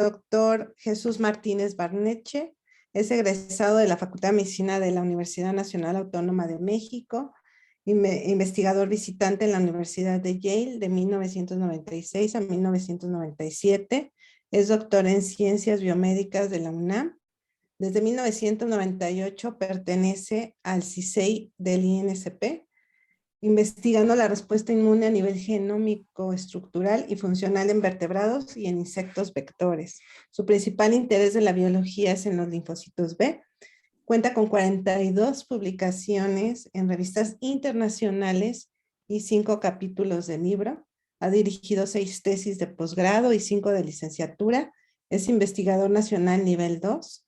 doctor Jesús Martínez Barneche. Es egresado de la Facultad de Medicina de la Universidad Nacional Autónoma de México, investigador visitante en la Universidad de Yale de 1996 a 1997. Es doctor en Ciencias Biomédicas de la UNAM. Desde 1998 pertenece al CISEI del INSP, investigando la respuesta inmune a nivel genómico, estructural y funcional en vertebrados y en insectos vectores. Su principal interés de la biología es en los linfocitos B. Cuenta con 42 publicaciones en revistas internacionales y 5 capítulos de libro. Ha dirigido 6 tesis de posgrado y 5 de licenciatura. Es investigador nacional nivel 2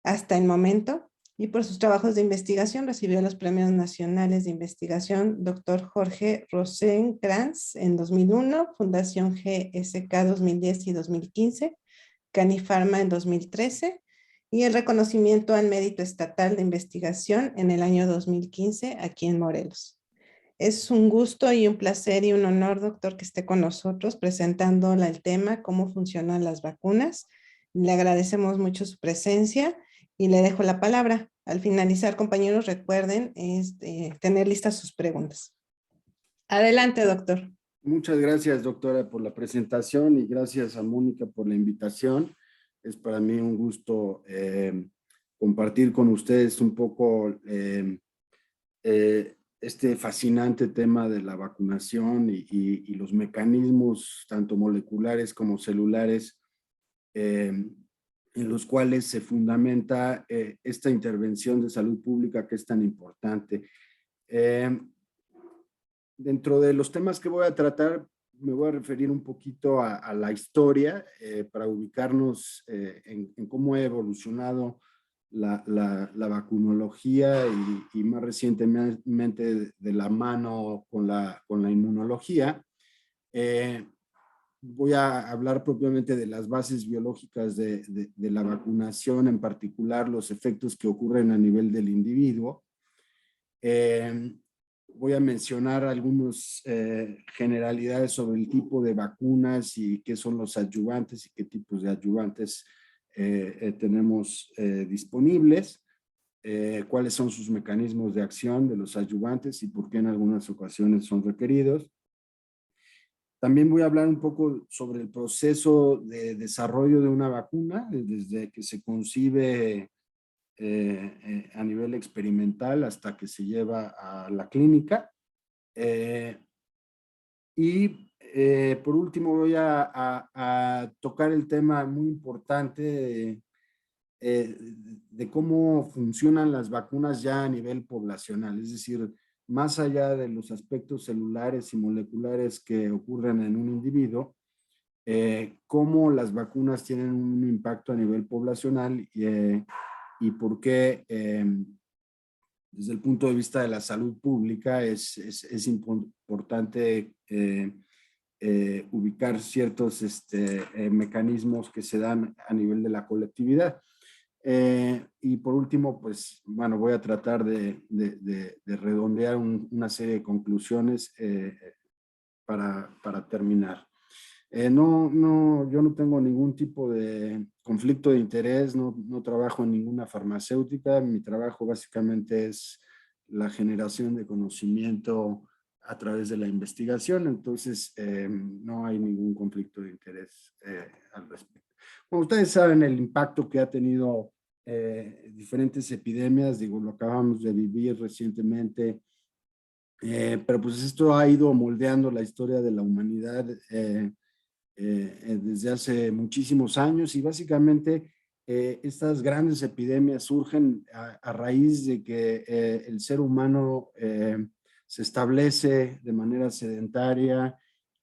hasta el momento. Y por sus trabajos de investigación recibió los premios nacionales de investigación Dr. Jorge Rosenkrantz en 2001, Fundación GSK 2010 y 2015, Canifarma en 2013 y el reconocimiento al mérito estatal de investigación en el año 2015 aquí en Morelos. Es un gusto y un placer y un honor, doctor, que esté con nosotros presentando el tema, cómo funcionan las vacunas. Le agradecemos mucho su presencia y le dejo la palabra. Al finalizar, compañeros, recuerden tener listas sus preguntas. Adelante, doctor. Muchas gracias, doctora, por la presentación y gracias a Mónica por la invitación. Es para mí un gusto compartir con ustedes un poco este fascinante tema de la vacunación y los mecanismos tanto moleculares como celulares en los cuales se fundamenta esta intervención de salud pública que es tan importante. Dentro de los temas que voy a tratar, me voy a referir un poquito a la historia para ubicarnos en cómo ha evolucionado la vacunología y más recientemente de la mano con la inmunología. Voy a hablar propiamente de las bases biológicas de la vacunación, en particular los efectos que ocurren a nivel del individuo. Voy a mencionar algunas generalidades sobre el tipo de vacunas y qué son los adyuvantes y qué tipos de adyuvantes tenemos disponibles, cuáles son sus mecanismos de acción de los adyuvantes y por qué en algunas ocasiones son requeridos. También voy a hablar un poco sobre el proceso de desarrollo de una vacuna, desde que se concibe a nivel experimental hasta que se lleva a la clínica. Por último voy a tocar el tema muy importante de cómo funcionan las vacunas ya a nivel poblacional, es decir, más allá de los aspectos celulares y moleculares que ocurren en un individuo, cómo las vacunas tienen un impacto a nivel poblacional y por qué desde el punto de vista de la salud pública es importante ubicar ciertos mecanismos que se dan a nivel de la colectividad. Y por último, pues, bueno, voy a tratar de redondear una serie de conclusiones para terminar. Yo no tengo ningún tipo de conflicto de interés, no trabajo en ninguna farmacéutica, mi trabajo básicamente es la generación de conocimiento a través de la investigación, entonces no hay ningún conflicto de interés al respecto. Como ustedes saben, el impacto que ha tenido diferentes epidemias, digo, lo acabamos de vivir recientemente, pero pues esto ha ido moldeando la historia de la humanidad desde hace muchísimos años y básicamente estas grandes epidemias surgen a raíz de que el ser humano se establece de manera sedentaria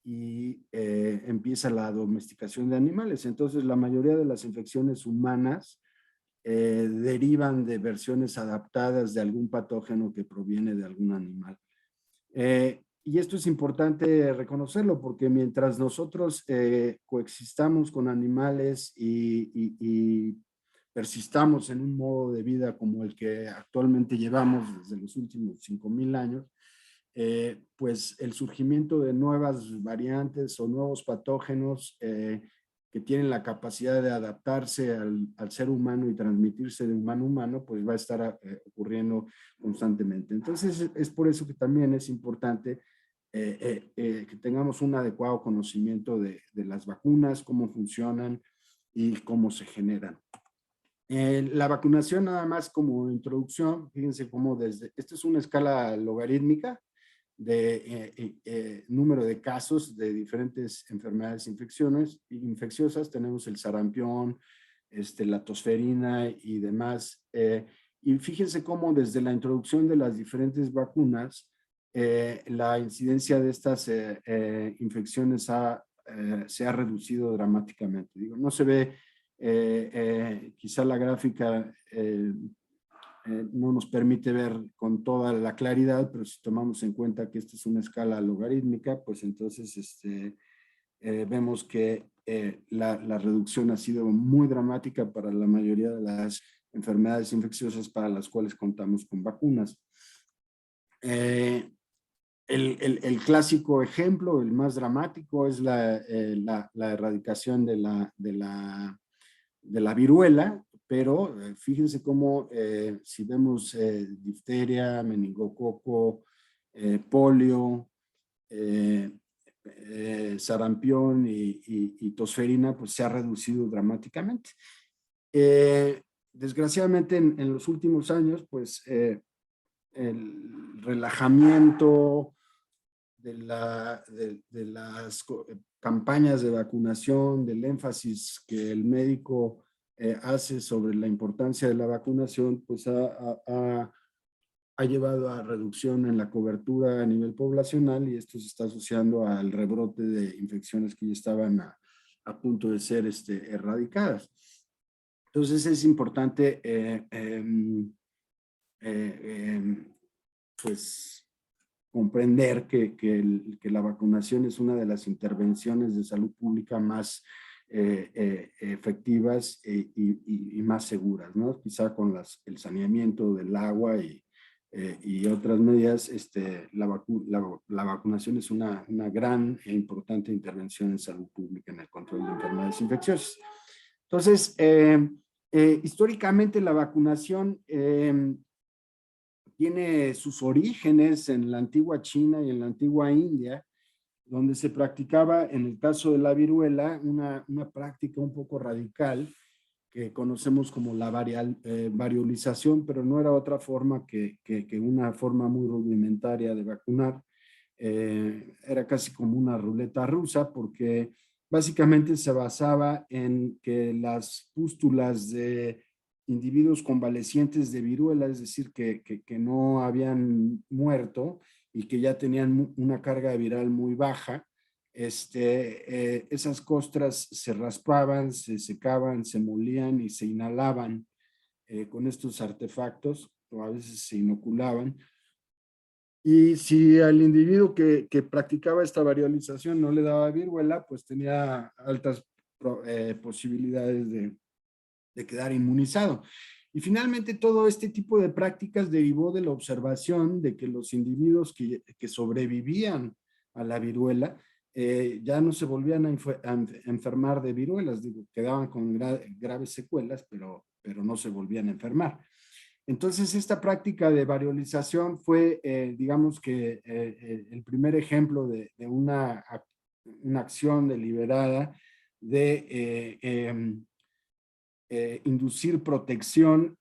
y empieza la domesticación de animales. Entonces la mayoría de las infecciones humanas derivan de versiones adaptadas de algún patógeno que proviene de algún animal. Y esto es importante reconocerlo porque mientras nosotros coexistamos con animales y persistamos en un modo de vida como el que actualmente llevamos desde los últimos 5,000 años, pues el surgimiento de nuevas variantes o nuevos patógenos que que tienen la capacidad de adaptarse al ser humano y transmitirse de humano a humano, pues va a estar ocurriendo constantemente. Entonces, es por eso que también es importante que tengamos un adecuado conocimiento de las vacunas, cómo funcionan y cómo se generan. La vacunación, nada más como introducción, fíjense cómo esta es una escala logarítmica de número de casos de diferentes enfermedades infecciosas. Tenemos el sarampión, la tosferina y demás. Y fíjense cómo desde la introducción de las diferentes vacunas, la incidencia de estas infecciones se ha reducido dramáticamente. Digo, no se ve quizá la gráfica no nos permite ver con toda la claridad, pero si tomamos en cuenta que esta es una escala logarítmica, pues entonces vemos que la reducción ha sido muy dramática para la mayoría de las enfermedades infecciosas para las cuales contamos con vacunas. El clásico ejemplo, el más dramático, es la erradicación de la viruela, pero fíjense cómo si vemos difteria, meningococo, polio, sarampión y tosferina, pues se ha reducido dramáticamente. Desgraciadamente en los últimos años, pues el relajamiento de las campañas de vacunación, del énfasis que el médico hace sobre la importancia de la vacunación, pues ha llevado a reducción en la cobertura a nivel poblacional, y esto se está asociando al rebrote de infecciones que ya estaban a punto de ser erradicadas. Entonces es importante pues comprender que la vacunación es una de las intervenciones de salud pública más efectivas y más seguras, ¿no? Quizá con el saneamiento del agua y otras medidas, la vacunación es una gran e importante intervención en salud pública en el control de enfermedades infecciosas. Entonces, históricamente la vacunación tiene sus orígenes en la antigua China y en la antigua India, donde se practicaba, en el caso de la viruela, una práctica un poco radical que conocemos como la variolización, pero no era otra forma que una forma muy rudimentaria de vacunar. Era casi como una ruleta rusa, porque básicamente se basaba en que las pústulas de individuos convalecientes de viruela, es decir, que no habían muerto y que ya tenían una carga viral muy baja, esas costras se raspaban, se secaban, se molían y se inhalaban con estos artefactos, o a veces se inoculaban. Y si al individuo que practicaba esta variolización no le daba viruela, pues tenía altas posibilidades de quedar inmunizado. Y finalmente todo este tipo de prácticas derivó de la observación de que los individuos que sobrevivían a la viruela ya no se volvían a enfermar de viruelas, digo, quedaban con graves secuelas, pero no se volvían a enfermar. Entonces, esta práctica de variolización fue, digamos que, el primer ejemplo de una acción deliberada de inducir protección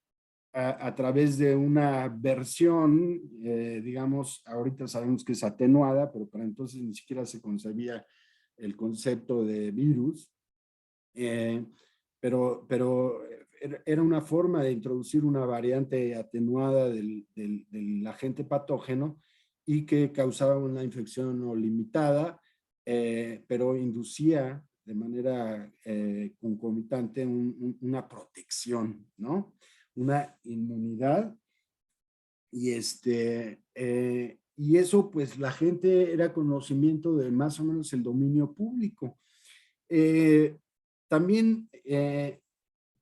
a través de una versión, digamos, ahorita sabemos que es atenuada, pero para entonces ni siquiera se concebía el concepto de virus, pero era una forma de introducir una variante atenuada del agente patógeno y que causaba una infección no limitada, pero inducía de manera concomitante una protección, ¿no? Una inmunidad. Y y eso, pues la gente era conocimiento de más o menos el dominio público. También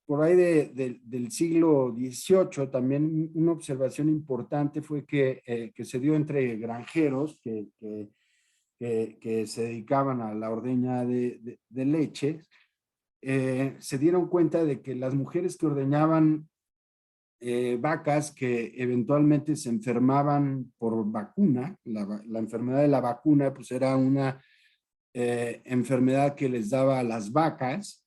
por ahí del siglo XVIII, también una observación importante fue que se dio entre granjeros que se dedicaban a la ordeña de leche, se dieron cuenta de que las mujeres que ordeñaban vacas que eventualmente se enfermaban por vacuna, la enfermedad de la vacuna pues era una enfermedad que les daba a las vacas.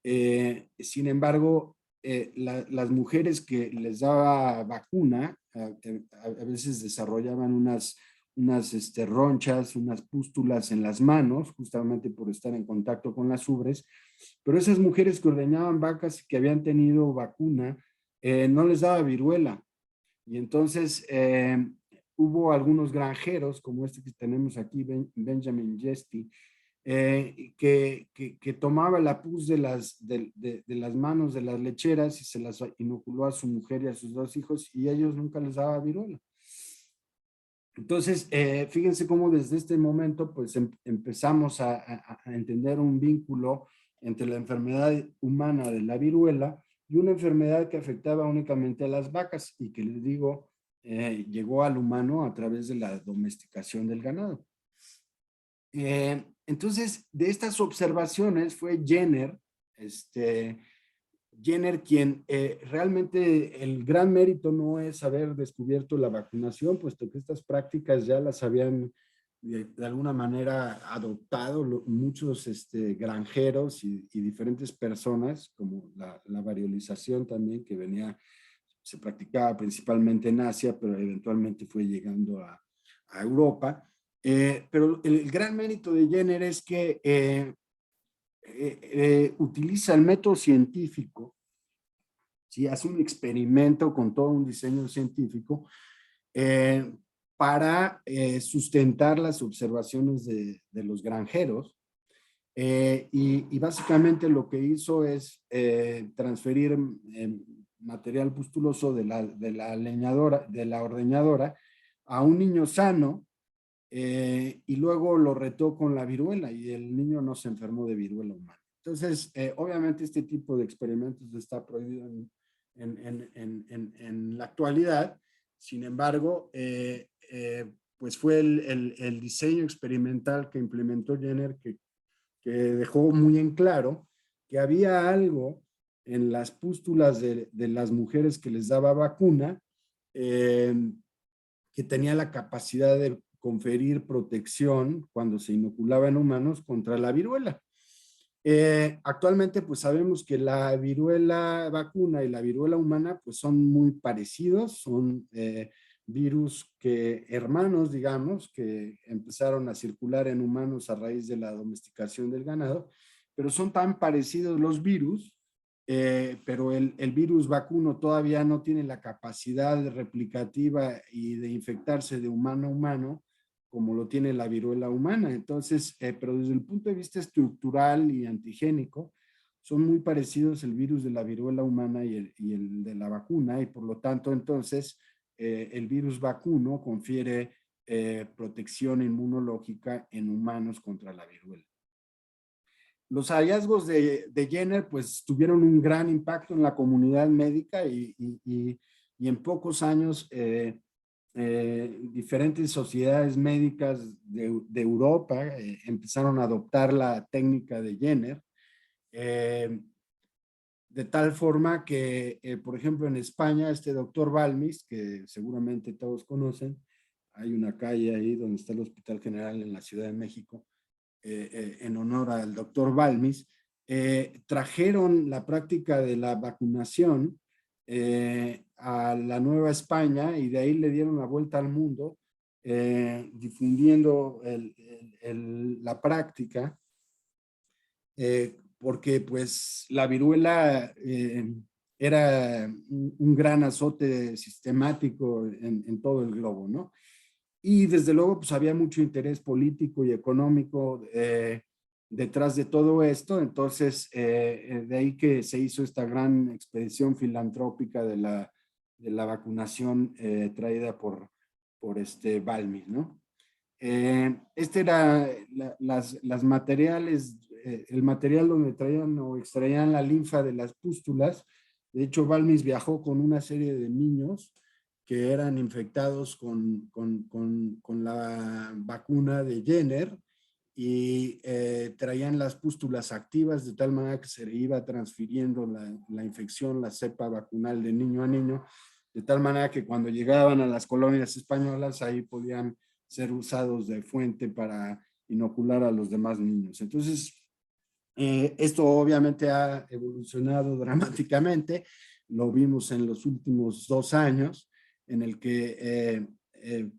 Sin embargo, las mujeres que les daba vacuna a veces desarrollaban unas ronchas, unas pústulas en las manos, justamente por estar en contacto con las ubres, pero esas mujeres que ordeñaban vacas y que habían tenido vacuna, no les daba viruela. Y entonces hubo algunos granjeros, como este que tenemos aquí, Benjamin Jesty, que tomaba la pus de las manos de las lecheras y se las inoculó a su mujer y a sus 2 hijos, y a ellos nunca les daba viruela. Entonces, fíjense cómo desde este momento pues empezamos a entender un vínculo entre la enfermedad humana de la viruela y una enfermedad que afectaba únicamente a las vacas y que les digo, llegó al humano a través de la domesticación del ganado. Entonces, de estas observaciones fue Jenner quien realmente el gran mérito no es haber descubierto la vacunación, puesto que estas prácticas ya las habían de alguna manera adoptado muchos granjeros y diferentes personas, como la variolización también, que se practicaba principalmente en Asia, pero eventualmente fue llegando a Europa. Pero el gran mérito de Jenner es que utiliza el método científico, ¿sí? Hace un experimento con todo un diseño científico para sustentar las observaciones de los granjeros. Y básicamente lo que hizo es transferir material pustuloso de la ordeñadora a un niño sano, y luego lo retó con la viruela y el niño no se enfermó de viruela humana. Entonces, obviamente este tipo de experimentos está prohibido en la actualidad. Sin embargo, pues fue el diseño experimental que implementó Jenner que dejó muy en claro que había algo en las pústulas de las mujeres que les daba vacuna que tenía la capacidad de conferir protección cuando se inoculaba en humanos contra la viruela. Actualmente pues sabemos que la viruela vacuna y la viruela humana pues son muy parecidos, son virus hermanos, digamos, que empezaron a circular en humanos a raíz de la domesticación del ganado, pero son tan parecidos los virus, pero el virus vacuno todavía no tiene la capacidad replicativa y de infectarse de humano a humano como lo tiene la viruela humana. Entonces, pero desde el punto de vista estructural y antigénico, son muy parecidos el virus de la viruela humana y el de la vacuna, y por lo tanto, entonces, el virus vacuno confiere protección inmunológica en humanos contra la viruela. Los hallazgos de Jenner pues tuvieron un gran impacto en la comunidad médica y en pocos años diferentes sociedades médicas de Europa empezaron a adoptar la técnica de Jenner, de tal forma que, por ejemplo, en España, este doctor Balmis, que seguramente todos conocen, hay una calle ahí donde está el Hospital General en la Ciudad de México, en honor al doctor Balmis, trajeron la práctica de la vacunación a la Nueva España y de ahí le dieron la vuelta al mundo, difundiendo la práctica, porque pues la viruela era un gran azote sistemático en todo el globo, ¿no? Y desde luego pues había mucho interés político y económico detrás de todo esto, entonces de ahí que se hizo esta gran expedición filantrópica de la vacunación traída por Balmis, ¿no? Era las materiales, el material donde traían o extraían la linfa de las pústulas. De hecho, Balmis viajó con una serie de niños que eran infectados con la vacuna de Jenner y traían las pústulas activas de tal manera que se iba transfiriendo la infección, la cepa vacunal de niño a niño, de tal manera que cuando llegaban a las colonias españolas ahí podían ser usados de fuente para inocular a los demás niños. Entonces, esto obviamente ha evolucionado dramáticamente, lo vimos en los últimos 2 años, en el que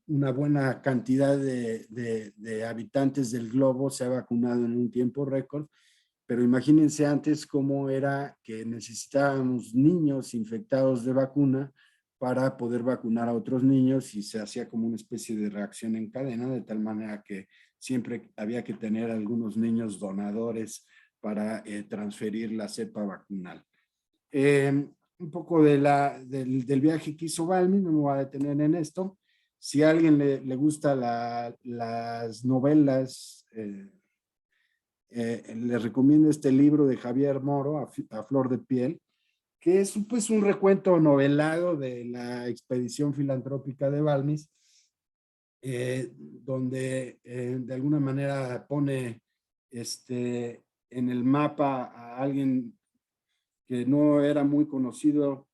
una buena cantidad de habitantes del globo se ha vacunado en un tiempo récord, pero imagínense antes cómo era que necesitábamos niños infectados de vacuna para poder vacunar a otros niños y se hacía como una especie de reacción en cadena, de tal manera que siempre había que tener algunos niños donadores para transferir la cepa vacunal. Un poco del viaje que hizo Balmi, no me voy a detener en esto. Si a alguien le gusta las novelas, les recomiendo este libro de Javier Moro, a Flor de Piel, que es pues un recuento novelado de la expedición filantrópica de Balmis, donde de alguna manera pone en el mapa a alguien que no era muy conocido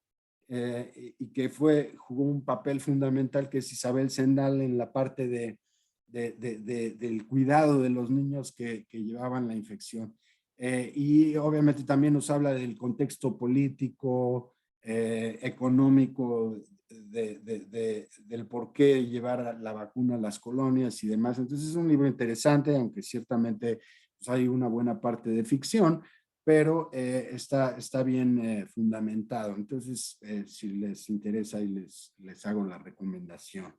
y que jugó un papel fundamental, que es Isabel Zendal, en la parte del cuidado de los niños que llevaban la infección. Y obviamente también nos habla del contexto político, económico, del por qué llevar la vacuna a las colonias y demás. Entonces es un libro interesante, aunque ciertamente pues, hay una buena parte de ficción, pero está bien fundamentado. Entonces, si les interesa, ahí les hago la recomendación.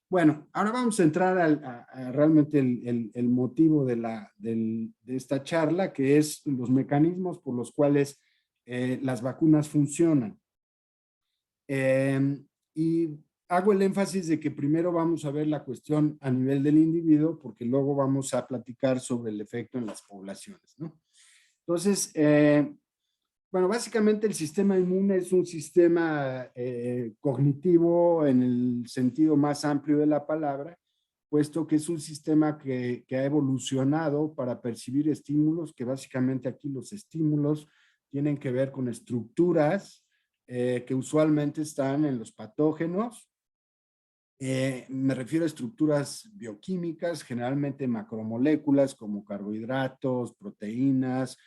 Bueno, ahora vamos a entrar a realmente el motivo de esta charla, que es los mecanismos por los cuales las vacunas funcionan. Y hago el énfasis de que primero vamos a ver la cuestión a nivel del individuo, porque luego vamos a platicar sobre el efecto en las poblaciones, ¿no? Entonces, bueno, básicamente el sistema inmune es un sistema cognitivo en el sentido más amplio de la palabra, puesto que es un sistema que ha evolucionado para percibir estímulos, que básicamente aquí los estímulos tienen que ver con estructuras que usualmente están en los patógenos. Me refiero a estructuras bioquímicas, generalmente macromoléculas como carbohidratos, proteínas,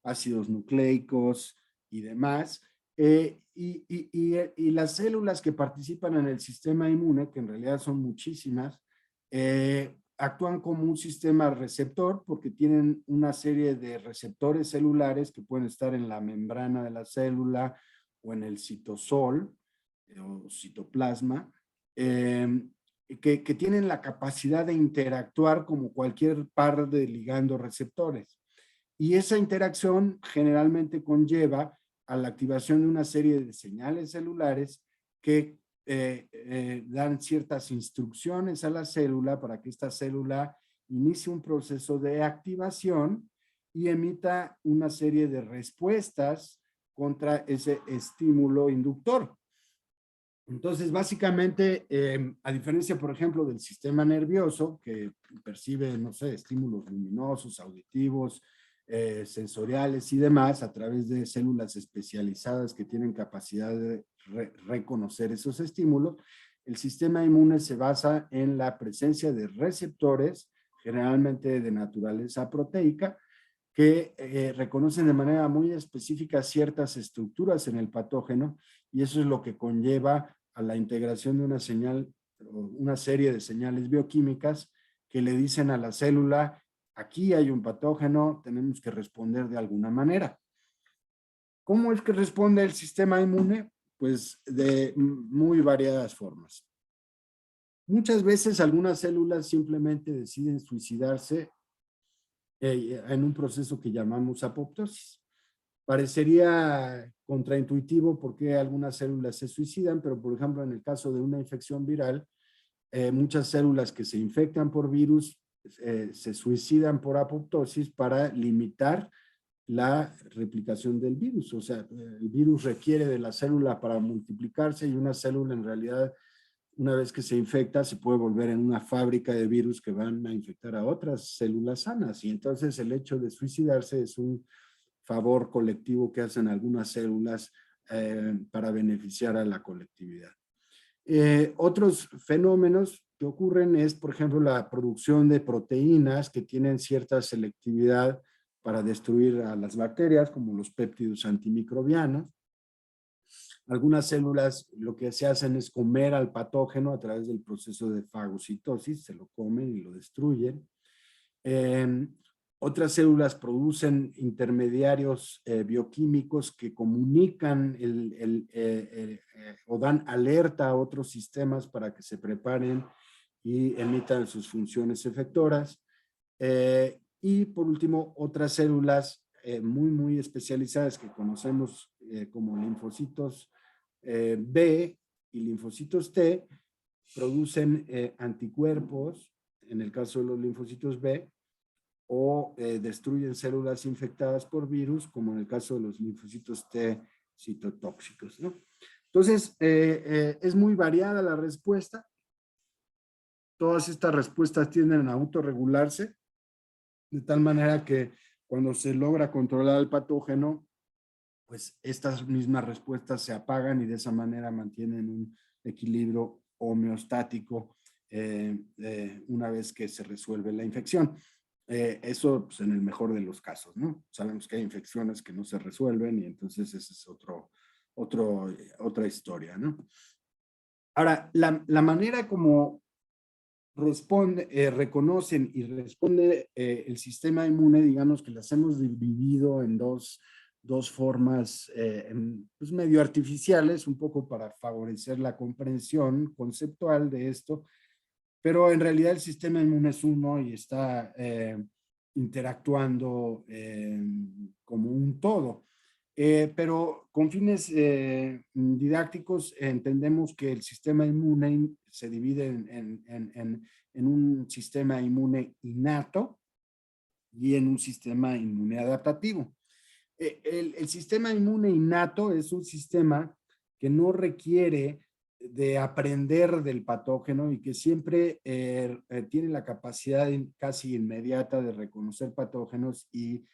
ácidos nucleicos y demás. Y las células que participan en el sistema inmune, que en realidad son muchísimas, actúan como un sistema receptor porque tienen una serie de receptores celulares que pueden estar en la membrana de la célula o en el citosol o citoplasma, que tienen la capacidad de interactuar como cualquier par de ligando receptores. Y esa interacción generalmente conlleva a la activación de una serie de señales celulares que dan ciertas instrucciones a la célula para que esta célula inicie un proceso de activación y emita una serie de respuestas contra ese estímulo inductor. Entonces, básicamente, a diferencia, por ejemplo, del sistema nervioso, que percibe, no sé, estímulos luminosos, auditivos, sensoriales y demás, a través de células especializadas que tienen capacidad de reconocer esos estímulos, el sistema inmune se basa en la presencia de receptores, generalmente de naturaleza proteica, que reconocen de manera muy específica ciertas estructuras en el patógeno, y eso es lo que conlleva a la integración de una señal, una serie de señales bioquímicas que le dicen a la célula: aquí hay un patógeno, tenemos que responder de alguna manera. ¿Cómo es que responde el sistema inmune? Pues de muy variadas formas. Muchas veces algunas células simplemente deciden suicidarse en un proceso que llamamos apoptosis. Parecería contraintuitivo por qué algunas células se suicidan, pero por ejemplo en el caso de una infección viral, muchas células que se infectan por virus se suicidan por apoptosis para limitar la replicación del virus. O sea, el virus requiere de la célula para multiplicarse y una célula en realidad una vez que se infecta, se puede volver en una fábrica de virus que van a infectar a otras células sanas. Y entonces el hecho de suicidarse es un favor colectivo que hacen algunas células para beneficiar a la colectividad. Otros fenómenos que ocurren es, por ejemplo, la producción de proteínas que tienen cierta selectividad para destruir a las bacterias, como los péptidos antimicrobianos. Algunas células lo que se hacen es comer al patógeno a través del proceso de fagocitosis, se lo comen y lo destruyen. Otras células producen intermediarios bioquímicos que comunican o dan alerta a otros sistemas para que se preparen y emitan sus funciones efectoras. Y por último, otras células muy especializadas que conocemos como linfocitos B y linfocitos T producen anticuerpos, en el caso de los linfocitos B, o destruyen células infectadas por virus, como en el caso de los linfocitos T citotóxicos, ¿no? Entonces, es muy variada la respuesta. Todas estas respuestas tienden a autorregularse, de tal manera que cuando se logra controlar el patógeno, pues estas mismas respuestas se apagan y de esa manera mantienen un equilibrio homeostático una vez que se resuelve la infección. Eso pues, en el mejor de los casos, ¿no? Sabemos que hay infecciones que no se resuelven y entonces esa es otra historia, ¿no? Ahora, la manera como reconocen y responde el sistema inmune, digamos que las hemos dividido en dos formas pues medio artificiales, un poco para favorecer la comprensión conceptual de esto, pero en realidad el sistema inmune es uno y está interactuando como un todo. Pero con fines didácticos entendemos que el sistema inmune se divide en un sistema inmune innato y en un sistema inmune adaptativo. El sistema inmune innato es un sistema que no requiere de aprender del patógeno y que siempre tiene la capacidad casi inmediata de reconocer patógenos y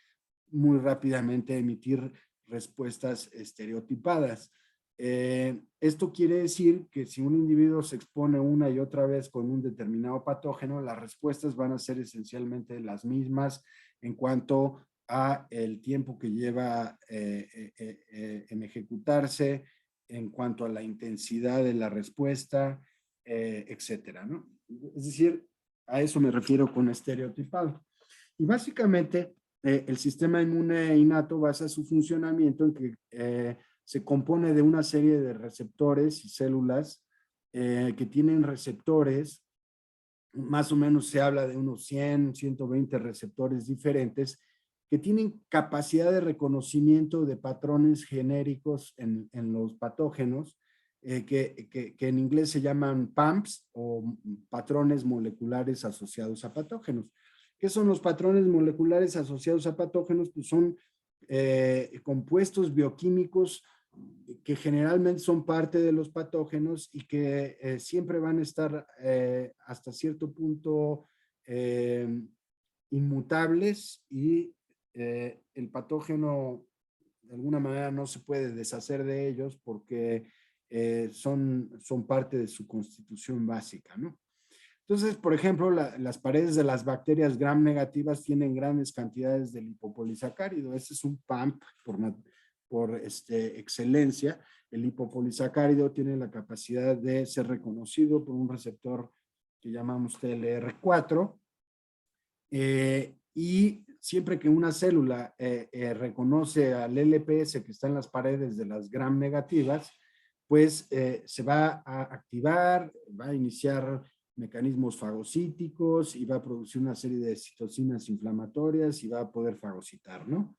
muy rápidamente emitir respuestas estereotipadas. Esto quiere decir que si un individuo se expone una y otra vez con un determinado patógeno, las respuestas van a ser esencialmente las mismas en cuanto a el tiempo que lleva en ejecutarse, en cuanto a la intensidad de la respuesta, etcétera, ¿no? Es decir, a eso me refiero con estereotipado. Y básicamente, el sistema inmune innato basa su funcionamiento en que se compone de una serie de receptores y células que tienen receptores, más o menos se habla de unos 100, 120 receptores diferentes que tienen capacidad de reconocimiento de patrones genéricos en los patógenos, que en inglés se llaman PAMPs o patrones moleculares asociados a patógenos. ¿Qué son los patrones moleculares asociados a patógenos? Pues son compuestos bioquímicos que generalmente son parte de los patógenos y que siempre van a estar hasta cierto punto inmutables y el patógeno de alguna manera no se puede deshacer de ellos porque son parte de su constitución básica, ¿no? Entonces, por ejemplo, las paredes de las bacterias gram negativas tienen grandes cantidades de lipopolisacárido. Ese es un PAMP por excelencia. El lipopolisacárido tiene la capacidad de ser reconocido por un receptor que llamamos TLR4. Y siempre que una célula reconoce al LPS que está en las paredes de las gram negativas, pues se va a activar, va a iniciar mecanismos fagocíticos y va a producir una serie de citocinas inflamatorias y va a poder fagocitar, ¿no?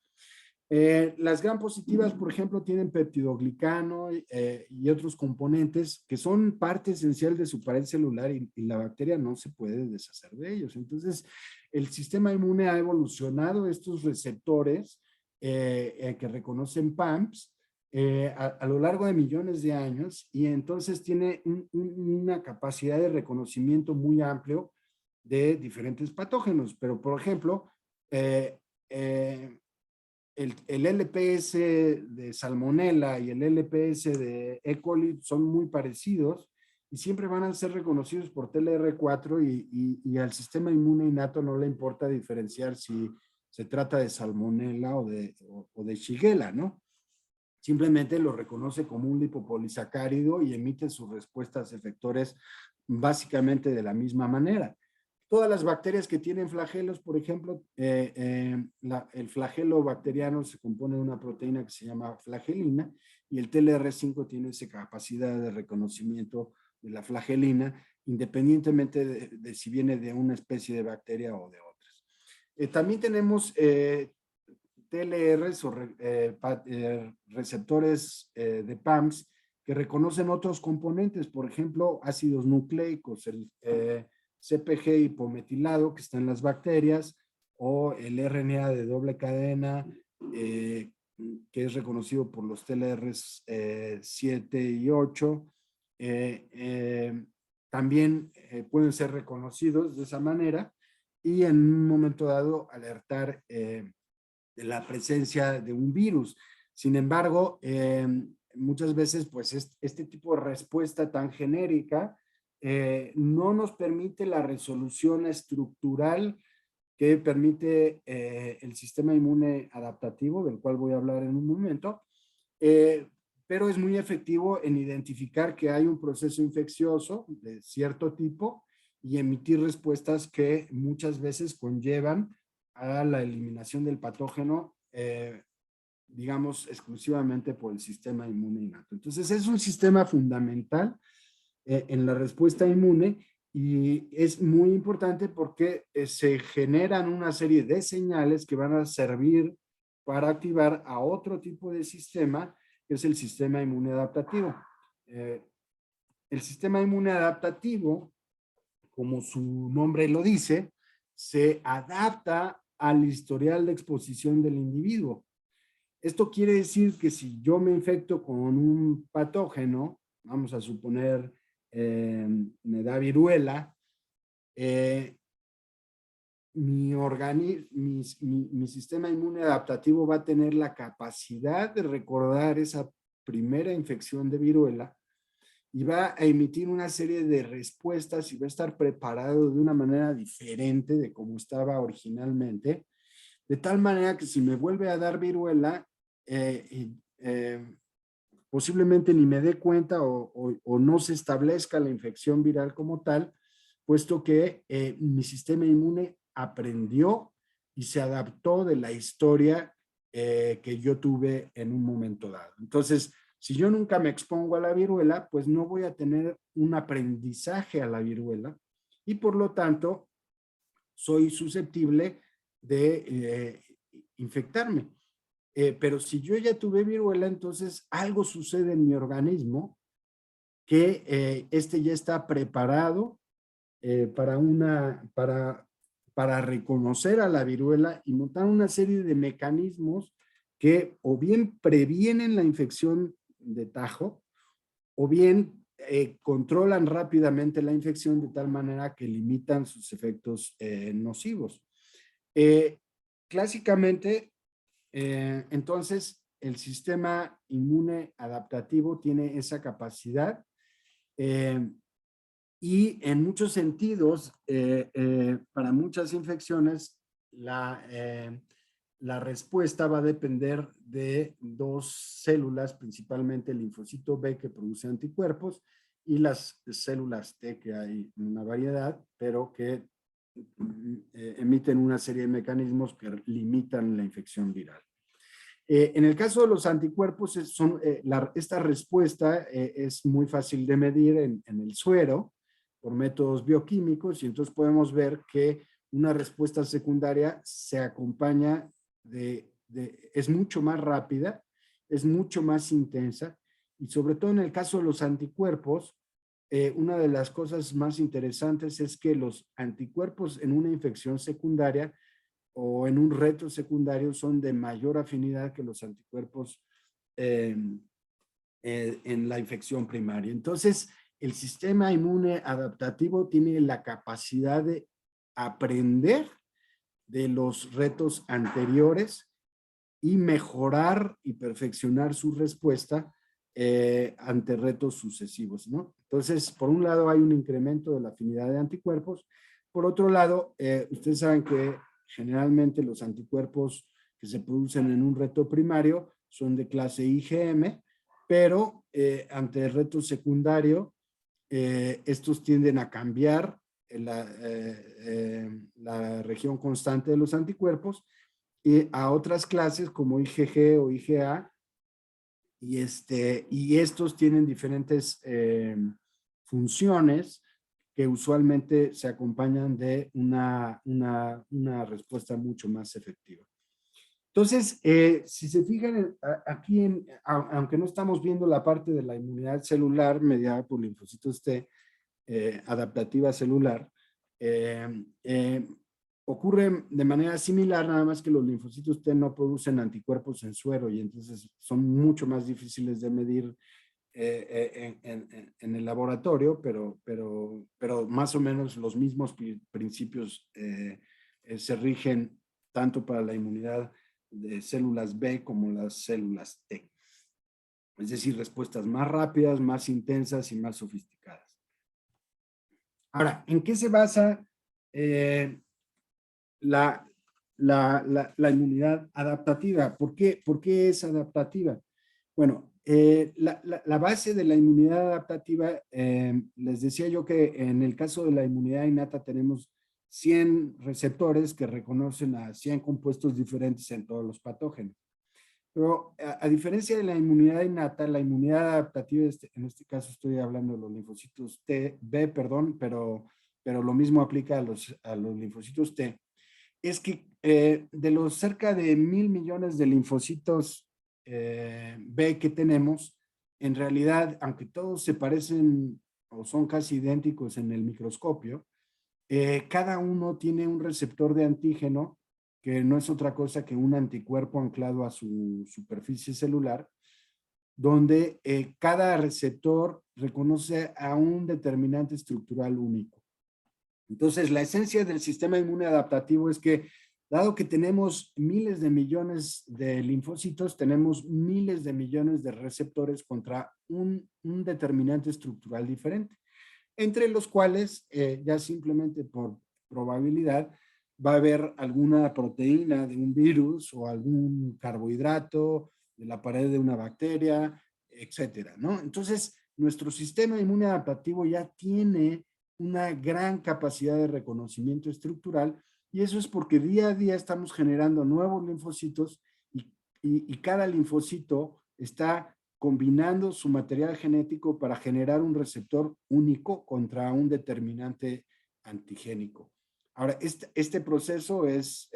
Las gram positivas, por ejemplo, tienen peptidoglicano y otros componentes que son parte esencial de su pared celular y la bacteria no se puede deshacer de ellos. Entonces, el sistema inmune ha evolucionado estos receptores que reconocen PAMPs a lo largo de millones de años y entonces tiene una capacidad de reconocimiento muy amplio de diferentes patógenos. Pero, por ejemplo, eh, eh, el LPS de Salmonella y el LPS de E. coli son muy parecidos y siempre van a ser reconocidos por TLR4 y al sistema inmune innato no le importa diferenciar si se trata de Salmonella o de Shigella, ¿no? Simplemente lo reconoce como un lipopolisacárido y emite sus respuestas efectores básicamente de la misma manera. Todas las bacterias que tienen flagelos, por ejemplo, el flagelo bacteriano se compone de una proteína que se llama flagelina y el TLR5 tiene esa capacidad de reconocimiento de la flagelina, independientemente de si viene de una especie de bacteria o de otras. También tenemos TLRs o receptores de PAMS que reconocen otros componentes, por ejemplo, ácidos nucleicos, el CpG hipometilado que está en las bacterias, o el RNA de doble cadena, que es reconocido por los TLRs 7 y 8. También pueden ser reconocidos de esa manera y en un momento dado alertar de la presencia de un virus. Sin embargo, muchas veces, pues, este tipo de respuesta tan genérica no nos permite la resolución estructural que permite el sistema inmune adaptativo, del cual voy a hablar en un momento, pero es muy efectivo en identificar que hay un proceso infeccioso de cierto tipo y emitir respuestas que muchas veces conllevan a la eliminación del patógeno, digamos, exclusivamente por el sistema inmune innato. Entonces, es un sistema fundamental en la respuesta inmune y es muy importante porque se generan una serie de señales que van a servir para activar a otro tipo de sistema, que es el sistema inmune adaptativo. El sistema inmune adaptativo, como su nombre lo dice, se adapta al historial de exposición del individuo. Esto quiere decir que si yo me infecto con un patógeno, vamos a suponer, me da viruela, mi sistema inmune adaptativo va a tener la capacidad de recordar esa primera infección de viruela y va a emitir una serie de respuestas y va a estar preparado de una manera diferente de como estaba originalmente, de tal manera que si me vuelve a dar viruela, posiblemente ni me dé cuenta o no se establezca la infección viral como tal, puesto que mi sistema inmune aprendió y se adaptó de la historia que yo tuve en un momento dado. Entonces, si yo nunca me expongo a la viruela, pues no voy a tener un aprendizaje a la viruela y por lo tanto soy susceptible de infectarme. Pero si yo ya tuve viruela, entonces algo sucede en mi organismo que este ya está preparado para reconocer a la viruela y montar una serie de mecanismos que o bien previenen la infección de tajo o bien controlan rápidamente la infección de tal manera que limitan sus efectos nocivos. Clásicamente, entonces, el sistema inmune adaptativo tiene esa capacidad y en muchos sentidos, para muchas infecciones, la respuesta va a depender de dos células, principalmente el linfocito B que produce anticuerpos y las células T, que hay una variedad, pero que emiten una serie de mecanismos que limitan la infección viral. En el caso de los anticuerpos, esta respuesta es muy fácil de medir en el suero por métodos bioquímicos y entonces podemos ver que una respuesta secundaria se acompaña es mucho más rápida, es mucho más intensa y sobre todo en el caso de los anticuerpos, una de las cosas más interesantes es que los anticuerpos en una infección secundaria o en un reto secundario son de mayor afinidad que los anticuerpos en la infección primaria. Entonces, el sistema inmune adaptativo tiene la capacidad de aprender de los retos anteriores y mejorar y perfeccionar su respuesta ante retos sucesivos, ¿no? Entonces, por un lado hay un incremento de la afinidad de anticuerpos. Por otro lado, ustedes saben que generalmente los anticuerpos que se producen en un reto primario son de clase IgM, pero ante el reto secundario, estos tienden a cambiar la región constante de los anticuerpos y a otras clases como IgG o IgA, y estos tienen diferentes funciones que usualmente se acompañan de una respuesta mucho más efectiva. Entonces, si se fijan aquí, aunque no estamos viendo la parte de la inmunidad celular mediada por linfocitos T, adaptativa celular, ocurre de manera similar, nada más que los linfocitos T no producen anticuerpos en suero y entonces son mucho más difíciles de medir en el laboratorio, pero más o menos los mismos principios se rigen tanto para la inmunidad de células B como las células T. Es decir, respuestas más rápidas, más intensas y más sofisticadas. Ahora, ¿en qué se basa la inmunidad adaptativa? ¿Por qué es adaptativa? Bueno, la base de la inmunidad adaptativa, les decía yo que en el caso de la inmunidad innata tenemos 100 receptores que reconocen a 100 compuestos diferentes en todos los patógenos. Pero a diferencia de la inmunidad innata, la inmunidad adaptativa, en este caso estoy hablando de los linfocitos B, perdón, pero lo mismo aplica a los linfocitos T, es que de los cerca de 1,000 millones de linfocitos B que tenemos, en realidad, aunque todos se parecen o son casi idénticos en el microscopio, cada uno tiene un receptor de antígeno que no es otra cosa que un anticuerpo anclado a su superficie celular, donde cada receptor reconoce a un determinante estructural único. Entonces, la esencia del sistema inmune adaptativo es que, dado que tenemos miles de millones de linfocitos, tenemos miles de millones de receptores contra un determinante estructural diferente, entre los cuales, ya simplemente por probabilidad, va a haber alguna proteína de un virus o algún carbohidrato de la pared de una bacteria, etcétera, ¿no? Entonces, nuestro sistema inmune adaptativo ya tiene una gran capacidad de reconocimiento estructural y eso es porque día a día estamos generando nuevos linfocitos y cada linfocito está combinando su material genético para generar un receptor único contra un determinante antigénico. Ahora, este proceso es,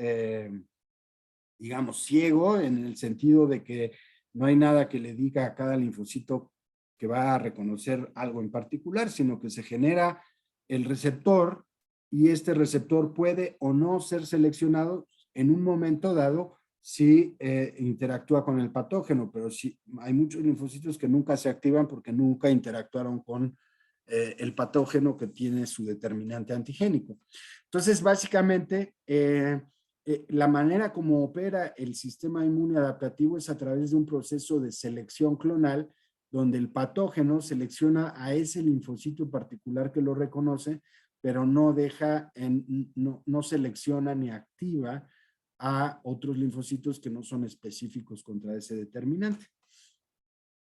digamos, ciego en el sentido de que no hay nada que le diga a cada linfocito que va a reconocer algo en particular, sino que se genera el receptor y este receptor puede o no ser seleccionado en un momento dado si interactúa con el patógeno, pero sí, hay muchos linfocitos que nunca se activan porque nunca interactuaron con el patógeno que tiene su determinante antigénico. Entonces, básicamente, la manera como opera el sistema inmune adaptativo es a través de un proceso de selección clonal, donde el patógeno selecciona a ese linfocito particular que lo reconoce, pero no no selecciona ni activa a otros linfocitos que no son específicos contra ese determinante.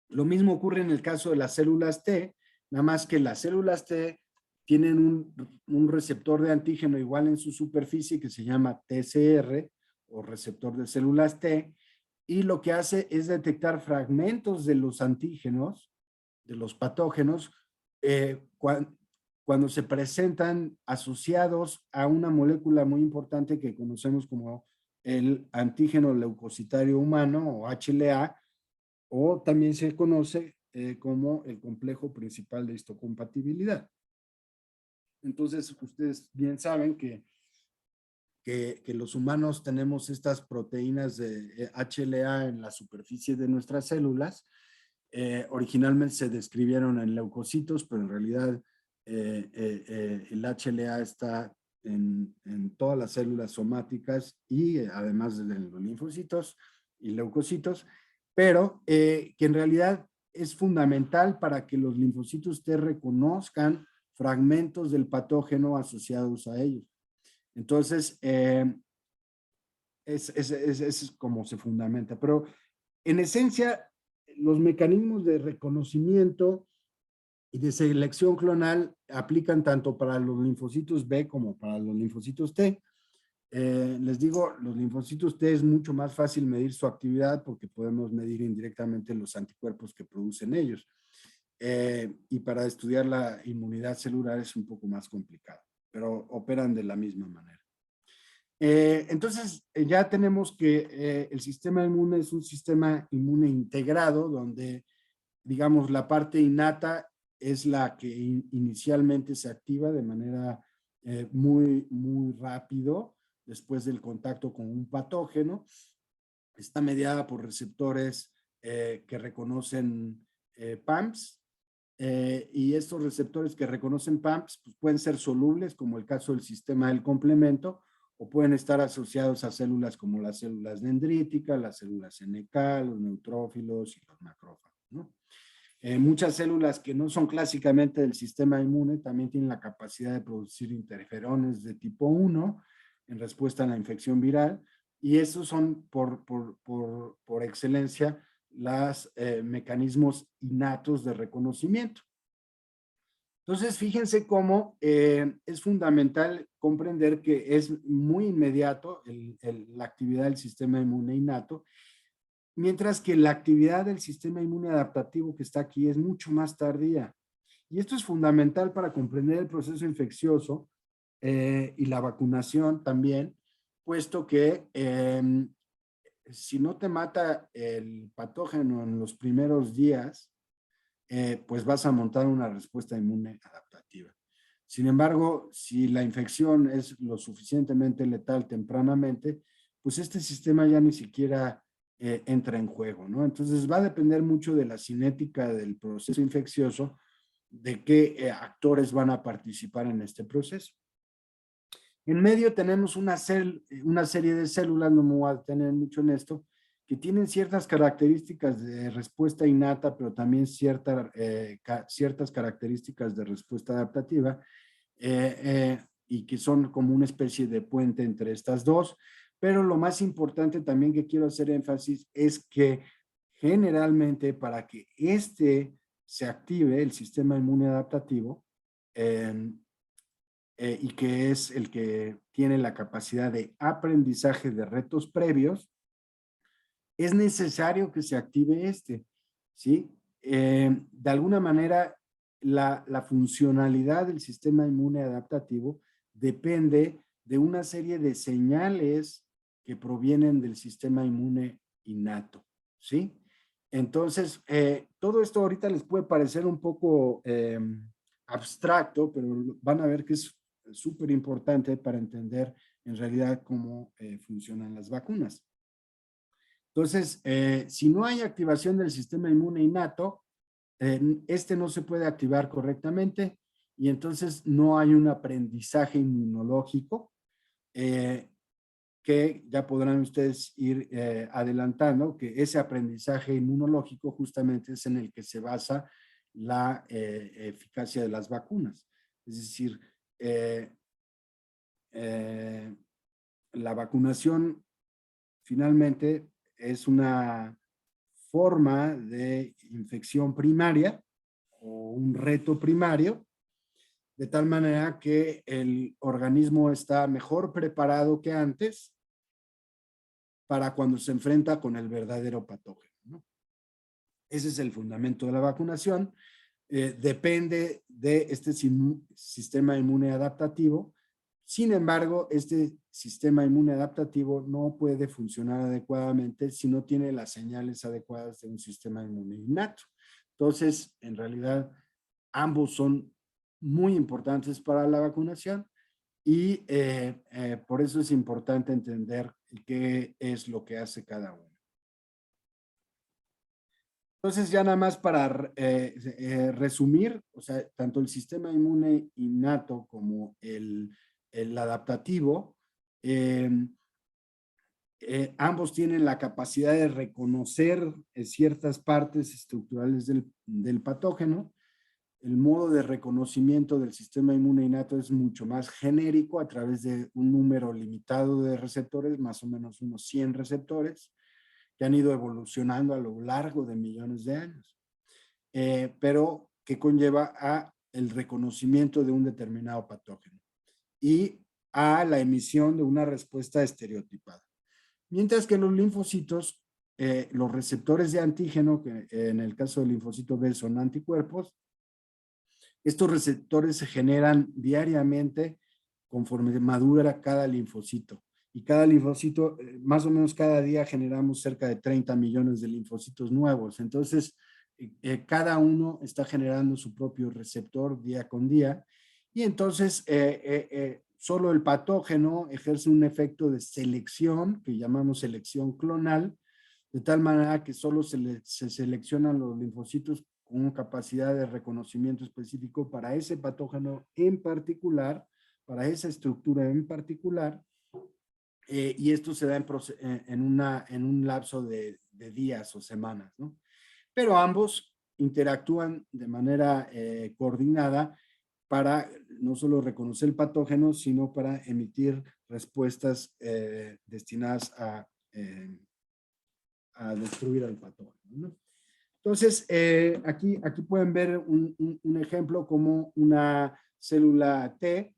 Lo mismo ocurre en el caso de las células T, nada más que las células T tienen un receptor de antígeno igual en su superficie que se llama TCR o receptor de células T, y lo que hace es detectar fragmentos de los antígenos, de los patógenos, cuando se presentan asociados a una molécula muy importante que conocemos como el antígeno leucocitario humano o HLA, o también se conoce como el complejo principal de histocompatibilidad. Entonces, ustedes bien saben que que los humanos tenemos estas proteínas de HLA en la superficie de nuestras células. Originalmente se describieron en leucocitos, pero en realidad el HLA está en todas las células somáticas y además de los linfocitos y leucocitos, pero que en realidad es fundamental para que los linfocitos T reconozcan fragmentos del patógeno asociados a ellos. Entonces, es como se fundamenta. Pero en esencia, los mecanismos de reconocimiento y de selección clonal aplican tanto para los linfocitos B como para los linfocitos T. Les digo, los linfocitos T es mucho más fácil medir su actividad porque podemos medir indirectamente los anticuerpos que producen ellos. Y para estudiar la inmunidad celular es un poco más complicado, pero operan de la misma manera. Entonces, ya tenemos que el sistema inmune es un sistema inmune integrado donde, digamos, la parte innata es la que inicialmente se activa de manera muy rápido después del contacto con un patógeno. Está mediada por receptores que reconocen PAMPs, y estos receptores que reconocen PAMPs pues pueden ser solubles, como el caso del sistema del complemento, o pueden estar asociados a células como las células dendríticas, las células NK, los neutrófilos y los macrófagos, ¿no? Muchas células que no son clásicamente del sistema inmune también tienen la capacidad de producir interferones de tipo 1 en respuesta a la infección viral, y esos son por excelencia los mecanismos innatos de reconocimiento. Entonces, fíjense cómo es fundamental comprender que es muy inmediato la actividad del sistema inmune innato, mientras que la actividad del sistema inmune adaptativo que está aquí es mucho más tardía. Y esto es fundamental para comprender el proceso infeccioso y la vacunación también, puesto que si no te mata el patógeno en los primeros días, pues vas a montar una respuesta inmune adaptativa. Sin embargo, si la infección es lo suficientemente letal tempranamente, pues este sistema ya ni siquiera entra en juego, ¿no? Entonces va a depender mucho de la cinética del proceso infeccioso, de qué actores van a participar en este proceso. En medio tenemos una serie de células, no me voy a detener mucho en esto, que tienen ciertas características de respuesta innata, pero también ciertas características de respuesta adaptativa, y que son como una especie de puente entre estas dos. Pero lo más importante también que quiero hacer énfasis es que generalmente para que se active, el sistema inmune adaptativo, y que es el que tiene la capacidad de aprendizaje de retos previos, es necesario que se active ¿sí? De alguna manera, la funcionalidad del sistema inmune adaptativo depende de una serie de señales que provienen del sistema inmune innato, ¿sí? Entonces, todo esto ahorita les puede parecer un poco abstracto, pero van a ver que es súper importante para entender en realidad cómo funcionan las vacunas. Entonces, si no hay activación del sistema inmune innato, no se puede activar correctamente y entonces no hay un aprendizaje inmunológico que ya podrán ustedes ir adelantando, que ese aprendizaje inmunológico justamente es en el que se basa la eficacia de las vacunas. Es decir, la vacunación finalmente es una forma de infección primaria o un reto primario, de tal manera que el organismo está mejor preparado que antes para cuando se enfrenta con el verdadero patógeno, ¿no? Ese es el fundamento de la vacunación. Depende de este sistema inmune adaptativo. Sin embargo, este sistema inmune adaptativo no puede funcionar adecuadamente si no tiene las señales adecuadas de un sistema inmune innato. Entonces, en realidad, ambos son muy importantes para la vacunación, y por eso es importante entender qué es lo que hace cada uno. Entonces, ya nada más para resumir, o sea, tanto el sistema inmune innato como el adaptativo, ambos tienen la capacidad de reconocer ciertas partes estructurales del patógeno. El modo de reconocimiento del sistema inmune innato es mucho más genérico a través de un número limitado de receptores, más o menos unos 100 receptores, que han ido evolucionando a lo largo de millones de años, pero que conlleva a el reconocimiento de un determinado patógeno y a la emisión de una respuesta estereotipada. Mientras que los linfocitos, los receptores de antígeno, que en el caso del linfocito B son anticuerpos, estos receptores se generan diariamente conforme madura cada linfocito. Y cada linfocito, más o menos cada día generamos cerca de 30 millones de linfocitos nuevos. Entonces, cada uno está generando su propio receptor día con día. Y entonces, solo el patógeno ejerce un efecto de selección, que llamamos selección clonal, de tal manera que solo se seleccionan los linfocitos con capacidad de reconocimiento específico para ese patógeno en particular, para esa estructura en particular, y esto se da en un lapso de días o semanas, ¿no? Pero ambos interactúan de manera coordinada para no solo reconocer el patógeno, sino para emitir respuestas destinadas a destruir al patógeno, ¿no? Entonces, aquí pueden ver un ejemplo como una célula T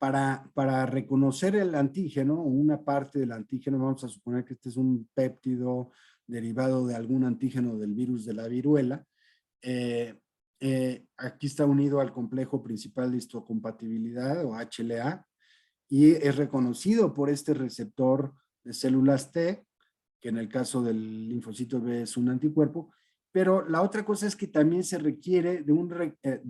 para reconocer el antígeno, una parte del antígeno, vamos a suponer que este es un péptido derivado de algún antígeno del virus de la viruela. Aquí está unido al complejo principal de histocompatibilidad o HLA y es reconocido por este receptor de células T, que en el caso del linfocito B es un anticuerpo, pero la otra cosa es que también se requiere de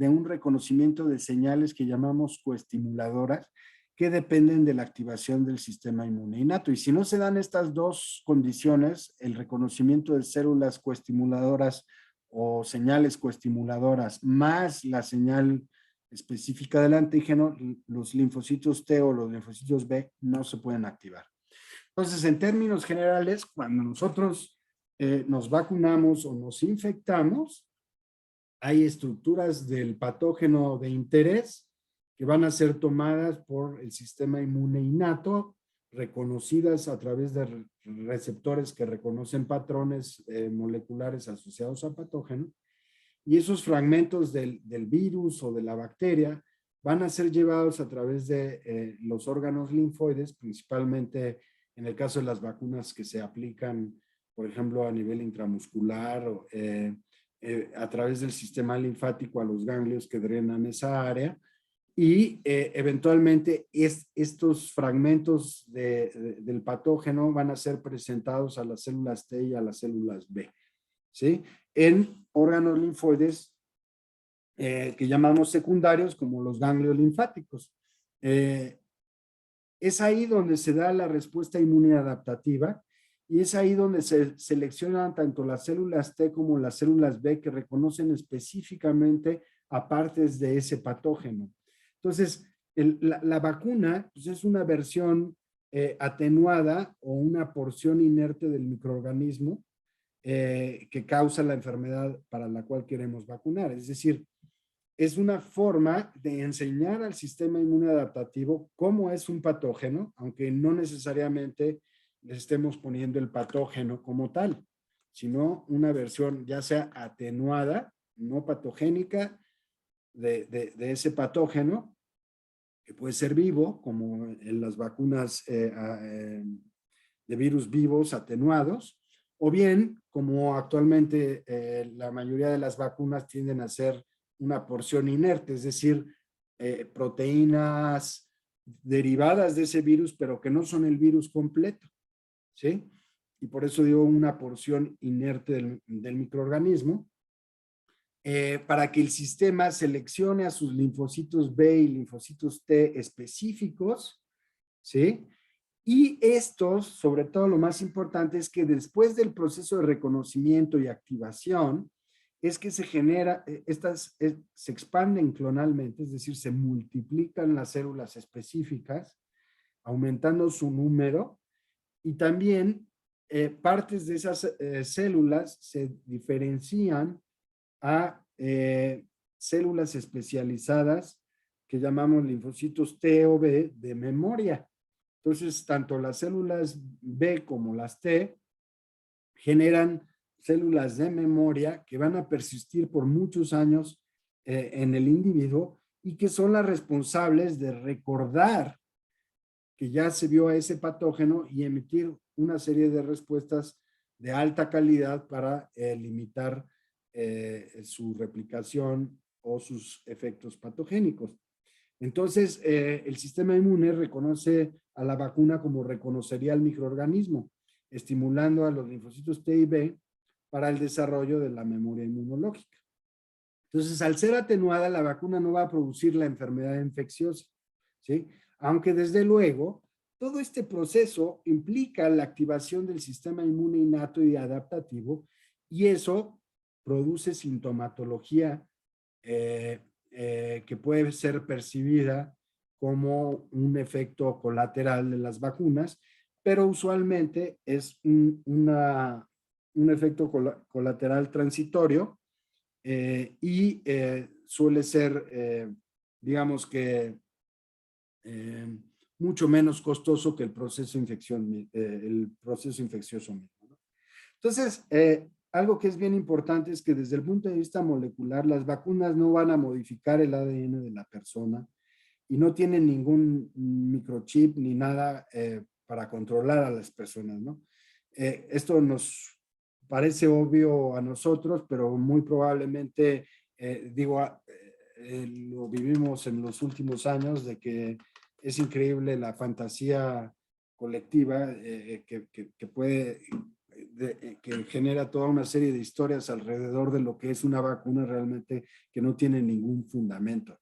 un reconocimiento de señales que llamamos coestimuladoras, que dependen de la activación del sistema inmune innato. Y si no se dan estas dos condiciones, el reconocimiento de células coestimuladoras o señales coestimuladoras más la señal específica del antígeno, los linfocitos T o los linfocitos B no se pueden activar. Entonces, en términos generales, cuando nosotros nos vacunamos o nos infectamos, hay estructuras del patógeno de interés que van a ser tomadas por el sistema inmune innato, reconocidas a través de receptores que reconocen patrones moleculares asociados al patógeno, y esos fragmentos del virus o de la bacteria van a ser llevados a través de los órganos linfoides, principalmente en el caso de las vacunas que se aplican, por ejemplo, a nivel intramuscular o a través del sistema linfático a los ganglios que drenan esa área, y eventualmente estos fragmentos del patógeno van a ser presentados a las células T y a las células B, ¿sí? En órganos linfoides que llamamos secundarios, como los ganglios linfáticos. Es ahí donde se da la respuesta inmune adaptativa y es ahí donde se seleccionan tanto las células T como las células B que reconocen específicamente a partes de ese patógeno. Entonces, la vacuna pues es una versión atenuada o una porción inerte del microorganismo que causa la enfermedad para la cual queremos vacunar. Es decir, es una forma de enseñar al sistema inmune adaptativo cómo es un patógeno, aunque no necesariamente le estemos poniendo el patógeno como tal, sino una versión ya sea atenuada, no patogénica, de ese patógeno, que puede ser vivo, como en las vacunas de virus vivos atenuados, o bien, como actualmente la mayoría de las vacunas tienden a ser una porción inerte, es decir, proteínas derivadas de ese virus, pero que no son el virus completo, ¿sí? Y por eso digo una porción inerte del microorganismo. para que el sistema seleccione a sus linfocitos B y linfocitos T específicos, ¿sí? Y estos, sobre todo lo más importante es que después del proceso de reconocimiento y activación, es que se genera, se expanden clonalmente, es decir, se multiplican las células específicas, aumentando su número, y también partes de esas células se diferencian a células especializadas que llamamos linfocitos T o B de memoria. Entonces, tanto las células B como las T generan células de memoria que van a persistir por muchos años en el individuo y que son las responsables de recordar que ya se vio a ese patógeno y emitir una serie de respuestas de alta calidad para limitar su replicación o sus efectos patogénicos. Entonces, el sistema inmune reconoce a la vacuna como reconocería al microorganismo, estimulando a los linfocitos T y B para el desarrollo de la memoria inmunológica. Entonces, al ser atenuada, la vacuna no va a producir la enfermedad infecciosa, ¿sí? Aunque desde luego, todo este proceso implica la activación del sistema inmune innato y adaptativo, y eso produce sintomatología que puede ser percibida como un efecto colateral de las vacunas, pero usualmente es un efecto colateral transitorio suele ser, digamos que, mucho menos costoso que el proceso, el proceso infeccioso mismo, ¿no? Entonces, algo que es bien importante es que desde el punto de vista molecular, las vacunas no van a modificar el ADN de la persona y no tienen ningún microchip ni nada para controlar a las personas, ¿no? Esto nos parece obvio a nosotros, pero muy probablemente, lo vivimos en los últimos años, de que es increíble la fantasía colectiva que puede, que genera toda una serie de historias alrededor de lo que es una vacuna realmente que no tiene ningún fundamento,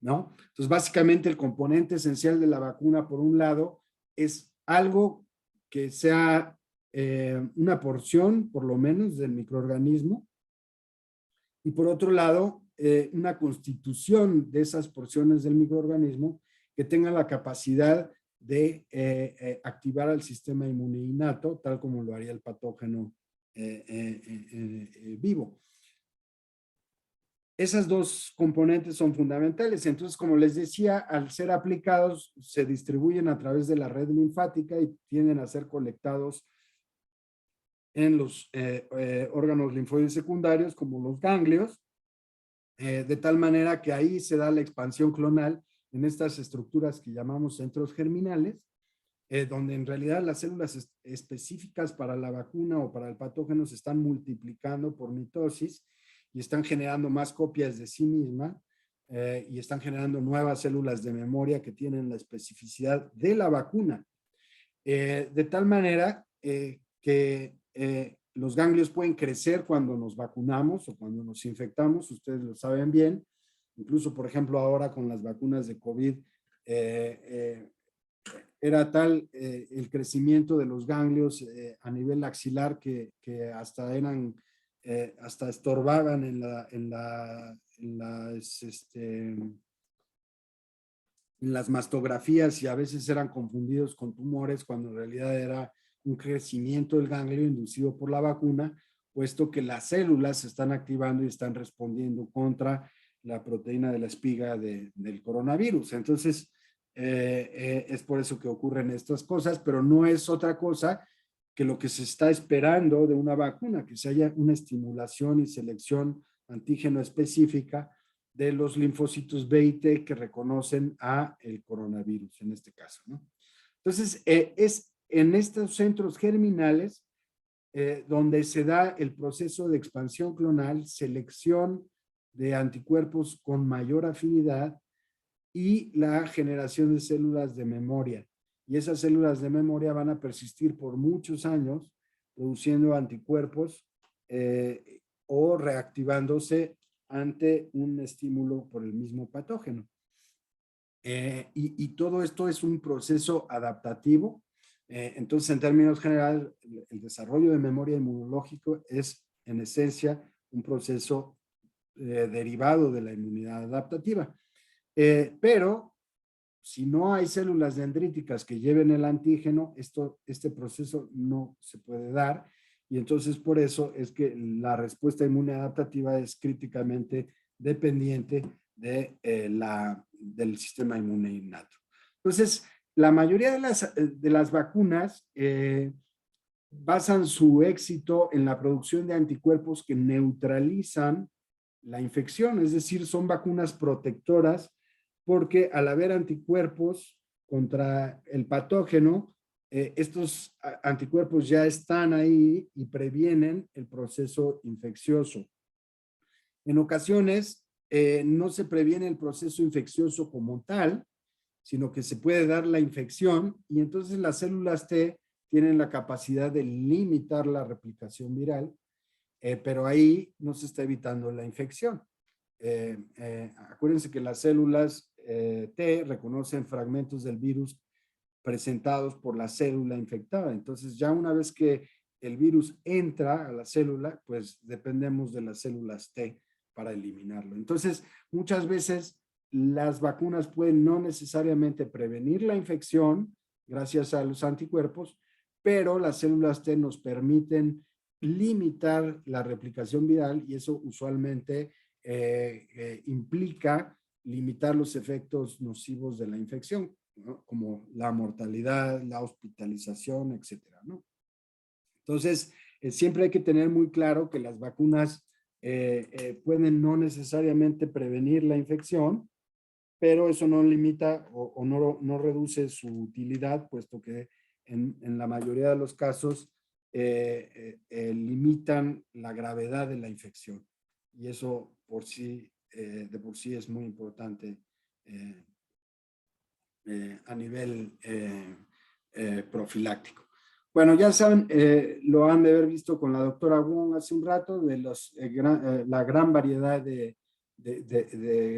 ¿no? Entonces, básicamente el componente esencial de la vacuna, por un lado, es algo que sea una porción, por lo menos, del microorganismo, y por otro lado, una constitución de esas porciones del microorganismo que tenga la capacidad de activar al sistema inmune innato, tal como lo haría el patógeno vivo. Esas dos componentes son fundamentales. Entonces, como les decía, al ser aplicados, se distribuyen a través de la red linfática y tienden a ser colectados en los órganos linfoides secundarios, como los ganglios, de tal manera que ahí se da la expansión clonal en estas estructuras que llamamos centros germinales, donde en realidad las células específicas para la vacuna o para el patógeno se están multiplicando por mitosis y están generando más copias de sí misma y están generando nuevas células de memoria que tienen la especificidad de la vacuna. De tal manera que los ganglios pueden crecer cuando nos vacunamos o cuando nos infectamos, ustedes lo saben bien. Incluso, por ejemplo, ahora con las vacunas de COVID, era tal el crecimiento de los ganglios a nivel axilar que hasta eran, hasta estorbaban en las mastografías, y a veces eran confundidos con tumores cuando en realidad era un crecimiento del ganglio inducido por la vacuna, puesto que las células se están activando y están respondiendo contra la proteína de la espiga del coronavirus. Entonces, es por eso que ocurren estas cosas, pero no es otra cosa que lo que se está esperando de una vacuna, que se haya una estimulación y selección antígeno específica de los linfocitos B y T que reconocen a el coronavirus en este caso, ¿no? Entonces, es en estos centros germinales donde se da el proceso de expansión clonal, selección de anticuerpos con mayor afinidad y la generación de células de memoria. Y esas células de memoria van a persistir por muchos años produciendo anticuerpos o reactivándose ante un estímulo por el mismo patógeno. Y todo esto es un proceso adaptativo. Entonces, en términos generales, el desarrollo de memoria inmunológico es, en esencia, un proceso derivado de la inmunidad adaptativa. Pero si no hay células dendríticas que lleven el antígeno, este proceso no se puede dar, y entonces por eso es que la respuesta inmune adaptativa es críticamente dependiente del sistema inmune innato. Entonces, la mayoría de las vacunas basan su éxito en la producción de anticuerpos que neutralizan la infección, es decir, son vacunas protectoras porque al haber anticuerpos contra el patógeno, estos anticuerpos ya están ahí y previenen el proceso infeccioso. En ocasiones, no se previene el proceso infeccioso como tal, sino que se puede dar la infección y entonces las células T tienen la capacidad de limitar la replicación viral, pero ahí no se está evitando la infección. Acuérdense que las células T reconocen fragmentos del virus presentados por la célula infectada. Entonces, ya una vez que el virus entra a la célula, pues dependemos de las células T para eliminarlo. Entonces, muchas veces las vacunas pueden no necesariamente prevenir la infección gracias a los anticuerpos, pero las células T nos permiten limitar la replicación viral y eso usualmente implica limitar los efectos nocivos de la infección, ¿no? Como la mortalidad, la hospitalización, etcétera, ¿no? Entonces, siempre hay que tener muy claro que las vacunas pueden no necesariamente prevenir la infección, pero eso no limita o no reduce su utilidad, puesto que en la mayoría de los casos limitan la gravedad de la infección. Y eso de por sí es muy importante a nivel profiláctico. Bueno, ya saben, lo han de haber visto con la doctora Wong hace un rato, de la gran variedad de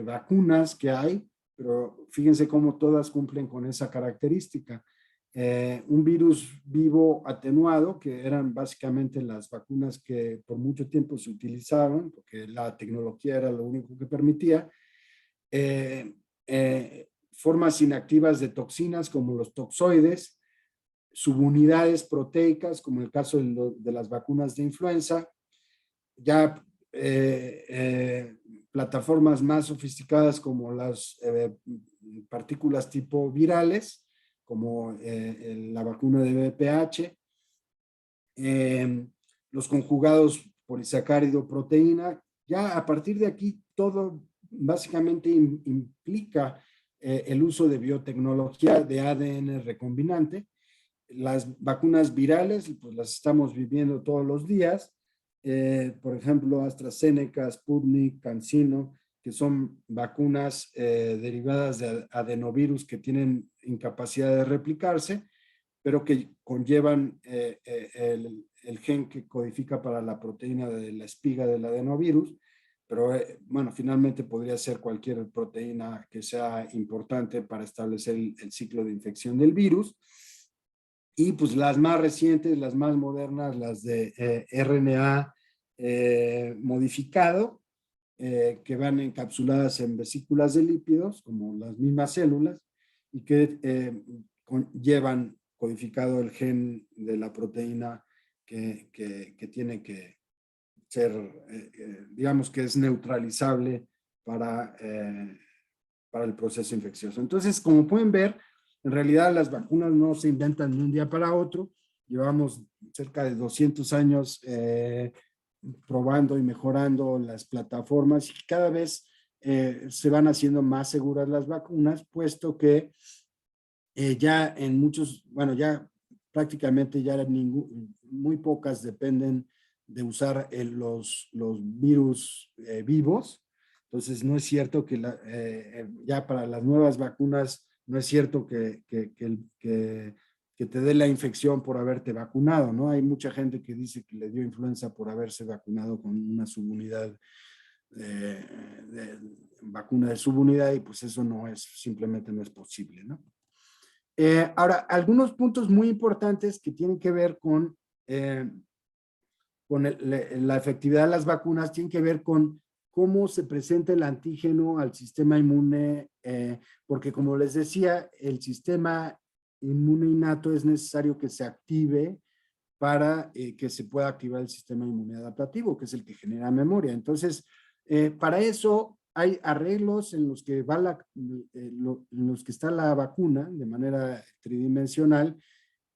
vacunas que hay, pero fíjense cómo todas cumplen con esa característica. Un virus vivo atenuado, que eran básicamente las vacunas que por mucho tiempo se utilizaban, porque la tecnología era lo único que permitía, formas inactivas de toxinas como los toxoides, subunidades proteicas, como el caso de las vacunas de influenza, ya plataformas más sofisticadas como las partículas tipo virales, como la vacuna de VPH, los conjugados polisacárido proteína. Ya a partir de aquí todo básicamente implica el uso de biotecnología de ADN recombinante. Las vacunas virales, pues las estamos viviendo todos los días. Por ejemplo, AstraZeneca, Sputnik, CanSino, que son vacunas derivadas de adenovirus que tienen incapacidad de replicarse, pero que conllevan el gen que codifica para la proteína de la espiga del adenovirus, pero bueno, finalmente podría ser cualquier proteína que sea importante para establecer el ciclo de infección del virus. Y pues las más recientes, las más modernas, las de RNA modificado, que van encapsuladas en vesículas de lípidos, como las mismas células, y que llevan codificado el gen de la proteína que tiene que ser, digamos que es neutralizable para el proceso infeccioso. Entonces, como pueden ver, en realidad las vacunas no se inventan de un día para otro. Llevamos cerca de 200 años probando y mejorando las plataformas y cada vez se van haciendo más seguras las vacunas, puesto que ya en muchos, bueno, ya prácticamente ya muy pocas dependen de usar los virus vivos. Entonces, no es cierto que ya para las nuevas vacunas, no es cierto que te dé la infección por haberte vacunado, ¿no? Hay mucha gente que dice que le dio influenza por haberse vacunado con una subunidad vacuna de subunidad y pues eso simplemente no es posible, ¿no? Ahora, algunos puntos muy importantes que tienen que ver con la efectividad de las vacunas, tienen que ver con cómo se presenta el antígeno al sistema inmune, porque como les decía, el sistema inmune innato es necesario que se active para que se pueda activar el sistema inmune adaptativo, que es el que genera memoria. Entonces, para eso hay arreglos en los que en los que está la vacuna de manera tridimensional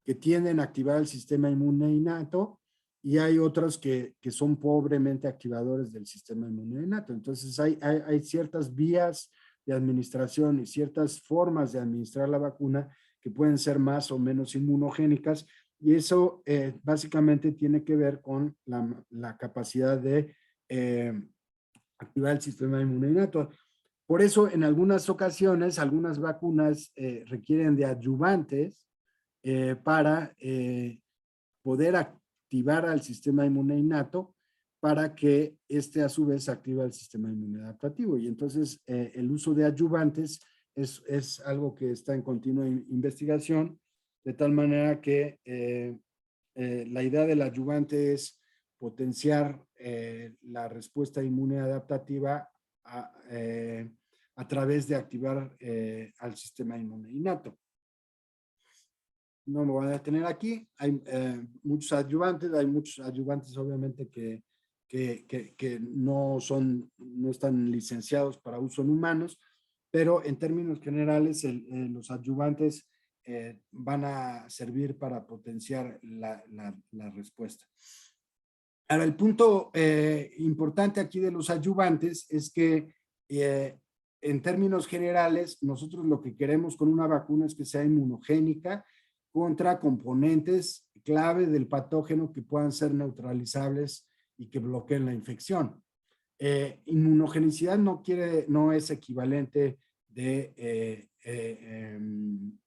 que tienden a activar el sistema inmune innato y hay otros que son pobremente activadores del sistema inmune innato. Entonces, hay ciertas vías de administración y ciertas formas de administrar la vacuna que pueden ser más o menos inmunogénicas y eso básicamente tiene que ver con la capacidad de activar el sistema inmune innato. Por eso, en algunas ocasiones, algunas vacunas requieren de adyuvantes para poder activar al sistema inmune innato para que a su vez active el sistema inmune adaptativo. Y entonces el uso de adyuvantes es algo que está en continua investigación, de tal manera que la idea del adyuvante es potenciar la respuesta inmune adaptativa a través de activar al sistema inmune innato. No me voy a detener aquí. Hay muchos adyuvantes obviamente que no están licenciados para uso en humanos, pero en términos generales los adyuvantes van a servir para potenciar la respuesta. Ahora, el punto importante aquí de los adyuvantes es que en términos generales, nosotros lo que queremos con una vacuna es que sea inmunogénica contra componentes clave del patógeno que puedan ser neutralizables y que bloqueen la infección. Inmunogenicidad no es equivalente de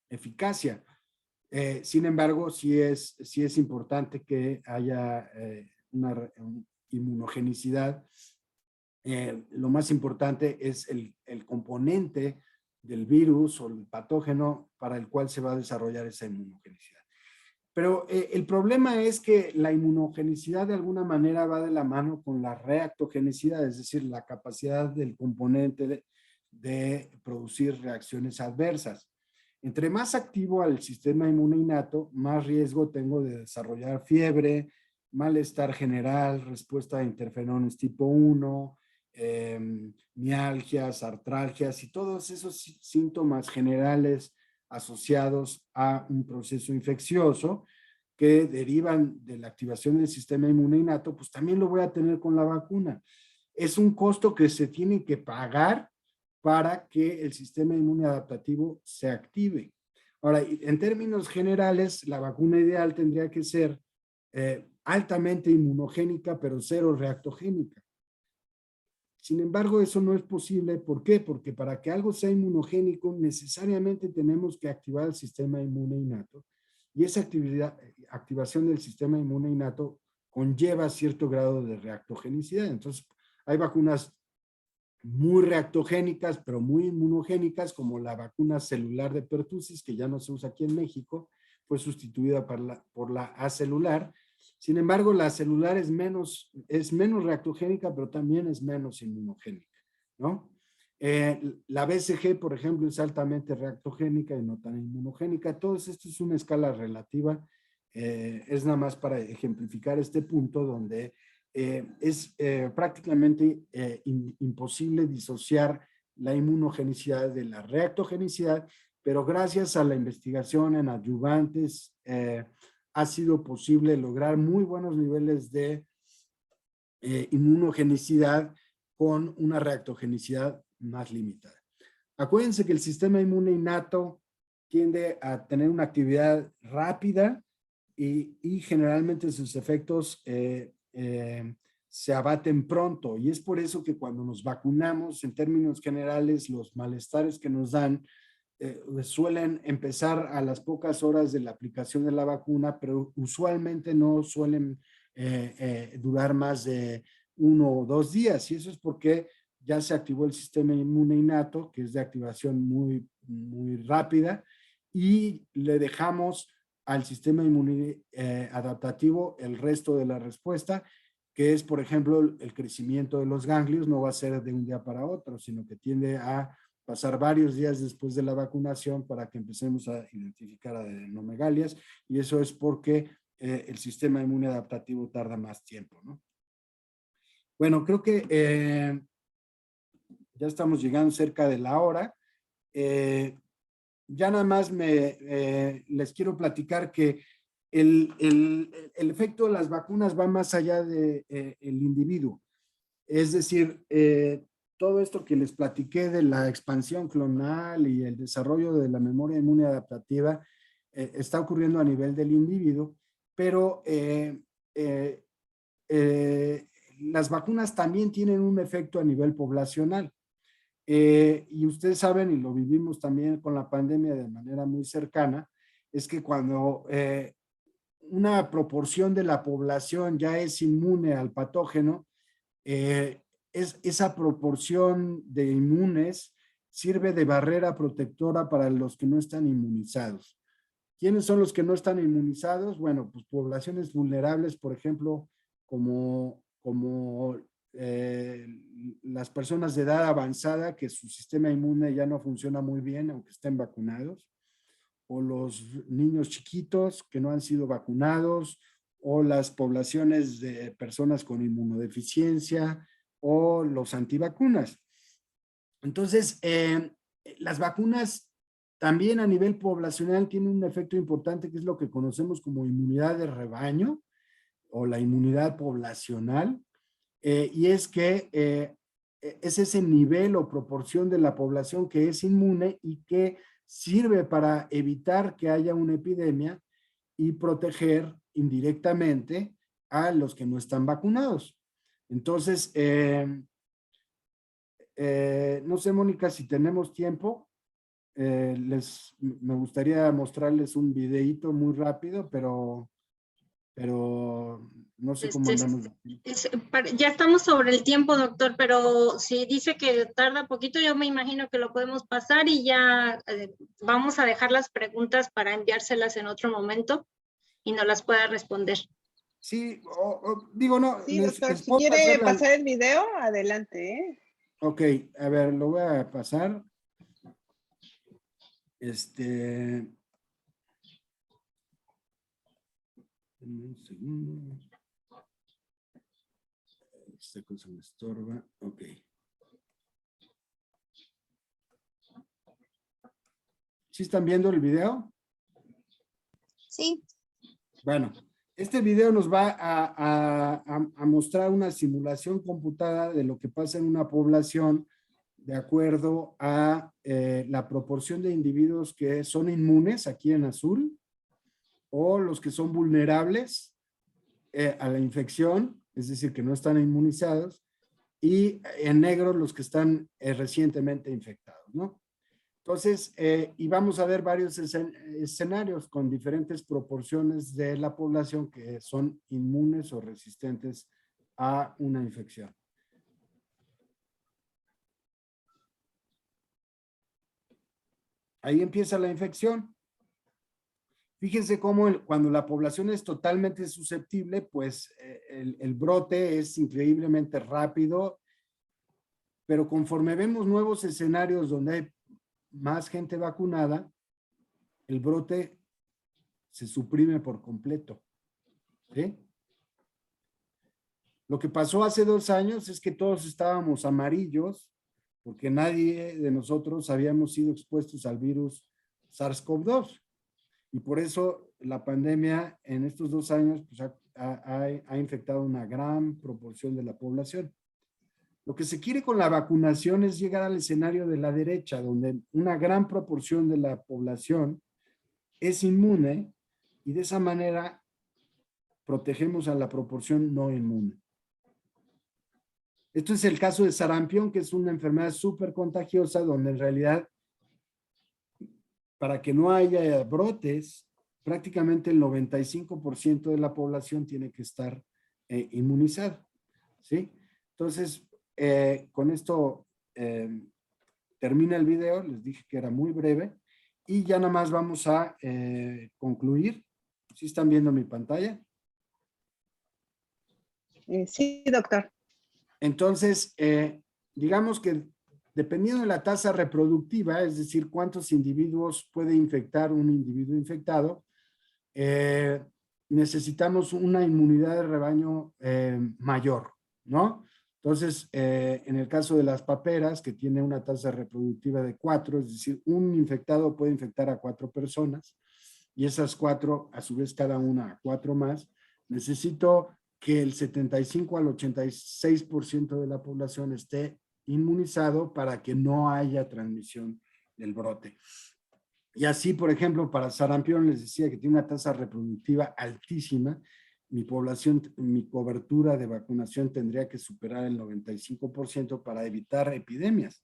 eficacia. Sin embargo, sí es importante que haya una inmunogenicidad. Lo más importante es el componente del virus o el patógeno para el cual se va a desarrollar esa inmunogenicidad. Pero el problema es que la inmunogenicidad de alguna manera va de la mano con la reactogenicidad, es decir, la capacidad del componente de producir reacciones adversas. Entre más activo al sistema inmune innato, más riesgo tengo de desarrollar fiebre, malestar general, respuesta a interferones tipo 1, mialgias, artralgias y todos esos síntomas generales asociados a un proceso infeccioso que derivan de la activación del sistema inmune innato, pues también lo voy a tener con la vacuna. Es un costo que se tiene que pagar para que el sistema inmune adaptativo se active. Ahora, en términos generales, la vacuna ideal tendría que ser altamente inmunogénica, pero cero reactogénica. Sin embargo, eso no es posible. ¿Por qué? Porque para que algo sea inmunogénico, necesariamente tenemos que activar el sistema inmune innato. Y esa activación del sistema inmune innato conlleva cierto grado de reactogenicidad. Entonces, hay vacunas muy reactogénicas, pero muy inmunogénicas, como la vacuna celular de pertussis, que ya no se usa aquí en México, fue sustituida por la acelular. Sin embargo, la celular es menos reactogénica, pero también es menos inmunogénica, ¿no? La BCG, por ejemplo, es altamente reactogénica y no tan inmunogénica. Todo esto es una escala relativa. Es nada más para ejemplificar este punto donde es prácticamente imposible disociar la inmunogenicidad de la reactogenicidad, pero gracias a la investigación en adyuvantes ha sido posible lograr muy buenos niveles de inmunogenicidad con una reactogenicidad más limitada. Acuérdense que el sistema inmune innato tiende a tener una actividad rápida y generalmente sus efectos se abaten pronto, y es por eso que cuando nos vacunamos, en términos generales, los malestares que nos dan suelen empezar a las pocas horas de la aplicación de la vacuna, pero usualmente no suelen durar más de 1 o 2 días, y eso es porque ya se activó el sistema inmune innato, que es de activación muy, muy rápida, y le dejamos al sistema inmune adaptativo el resto de la respuesta, que es, por ejemplo, el crecimiento de los ganglios no va a ser de un día para otro, sino que tiende a pasar varios días después de la vacunación para que empecemos a identificar adenomegalias, y eso es porque el sistema inmune adaptativo tarda más tiempo, ¿no? Bueno, creo que ya estamos llegando cerca de la hora. Ya nada más les quiero platicar que el efecto de las vacunas va más allá del individuo. Es decir, todo esto que les platiqué de la expansión clonal y el desarrollo de la memoria inmune adaptativa está ocurriendo a nivel del individuo, pero las vacunas también tienen un efecto a nivel poblacional. Y ustedes saben, y lo vivimos también con la pandemia de manera muy cercana, es que cuando una proporción de la población ya es inmune al patógeno, esa proporción de inmunes sirve de barrera protectora para los que no están inmunizados. ¿Quiénes son los que no están inmunizados? Bueno, pues poblaciones vulnerables, por ejemplo, como las personas de edad avanzada, que su sistema inmune ya no funciona muy bien, aunque estén vacunados, o los niños chiquitos que no han sido vacunados, o las poblaciones de personas con inmunodeficiencia, o los antivacunas. Entonces, las vacunas también a nivel poblacional tienen un efecto importante, que es lo que conocemos como inmunidad de rebaño o la inmunidad poblacional, y es que es ese nivel o proporción de la población que es inmune y que sirve para evitar que haya una epidemia y proteger indirectamente a los que no están vacunados. Entonces, no sé, Mónica, si tenemos tiempo, me gustaría mostrarles un videíto muy rápido, pero no sé cómo Este, andamos. ya estamos sobre el tiempo, doctor, pero si dice que tarda poquito, yo me imagino que lo podemos pasar y ya vamos a dejar las preguntas para enviárselas en otro momento y nos las pueda responder. Sí, digo, no. Sí, doctor, si puedo quiere pasar el video, adelante, ¿eh? Ok, a ver, lo voy a pasar. Un segundo. Esta cosa me estorba. Ok. ¿Sí están viendo el video? Sí. Bueno, este video nos va a mostrar una simulación computada de lo que pasa en una población de acuerdo a la proporción de individuos que son inmunes, aquí en azul, o los que son vulnerables a la infección, es decir, que no están inmunizados, y en negro los que están recientemente infectados, ¿no? Entonces, y vamos a ver varios escenarios con diferentes proporciones de la población que son inmunes o resistentes a una infección. Ahí empieza la infección. Fíjense cómo cuando la población es totalmente susceptible, pues el brote es increíblemente rápido, pero conforme vemos nuevos escenarios donde hay más gente vacunada, el brote se suprime por completo. ¿Sí? Lo que pasó hace 2 años es que todos estábamos amarillos porque nadie de nosotros habíamos sido expuestos al virus SARS-CoV-2. Y por eso la pandemia en estos 2 años pues, ha infectado una gran proporción de la población. Lo que se quiere con la vacunación es llegar al escenario de la derecha, donde una gran proporción de la población es inmune y de esa manera protegemos a la proporción no inmune. Esto es el caso de sarampión, que es una enfermedad súper contagiosa, donde en realidad, para que no haya brotes, prácticamente el 95% de la población tiene que estar inmunizada, ¿sí? Entonces, con esto termina el video. Les dije que era muy breve y ya nada más vamos a concluir. ¿Sí están viendo mi pantalla? Sí, doctor. Entonces, digamos que dependiendo de la tasa reproductiva, es decir, cuántos individuos puede infectar un individuo infectado, necesitamos una inmunidad de rebaño mayor, ¿no? Entonces, en el caso de las paperas, que tiene una tasa reproductiva de 4, es decir, un infectado puede infectar a 4 personas, y esas 4, a su vez cada una a 4 más, necesito que el 75 al 86% de la población esté inmunizado para que no haya transmisión del brote. Y así, por ejemplo, para sarampión les decía que tiene una tasa reproductiva altísima. Mi población, mi cobertura de vacunación tendría que superar el 95% para evitar epidemias.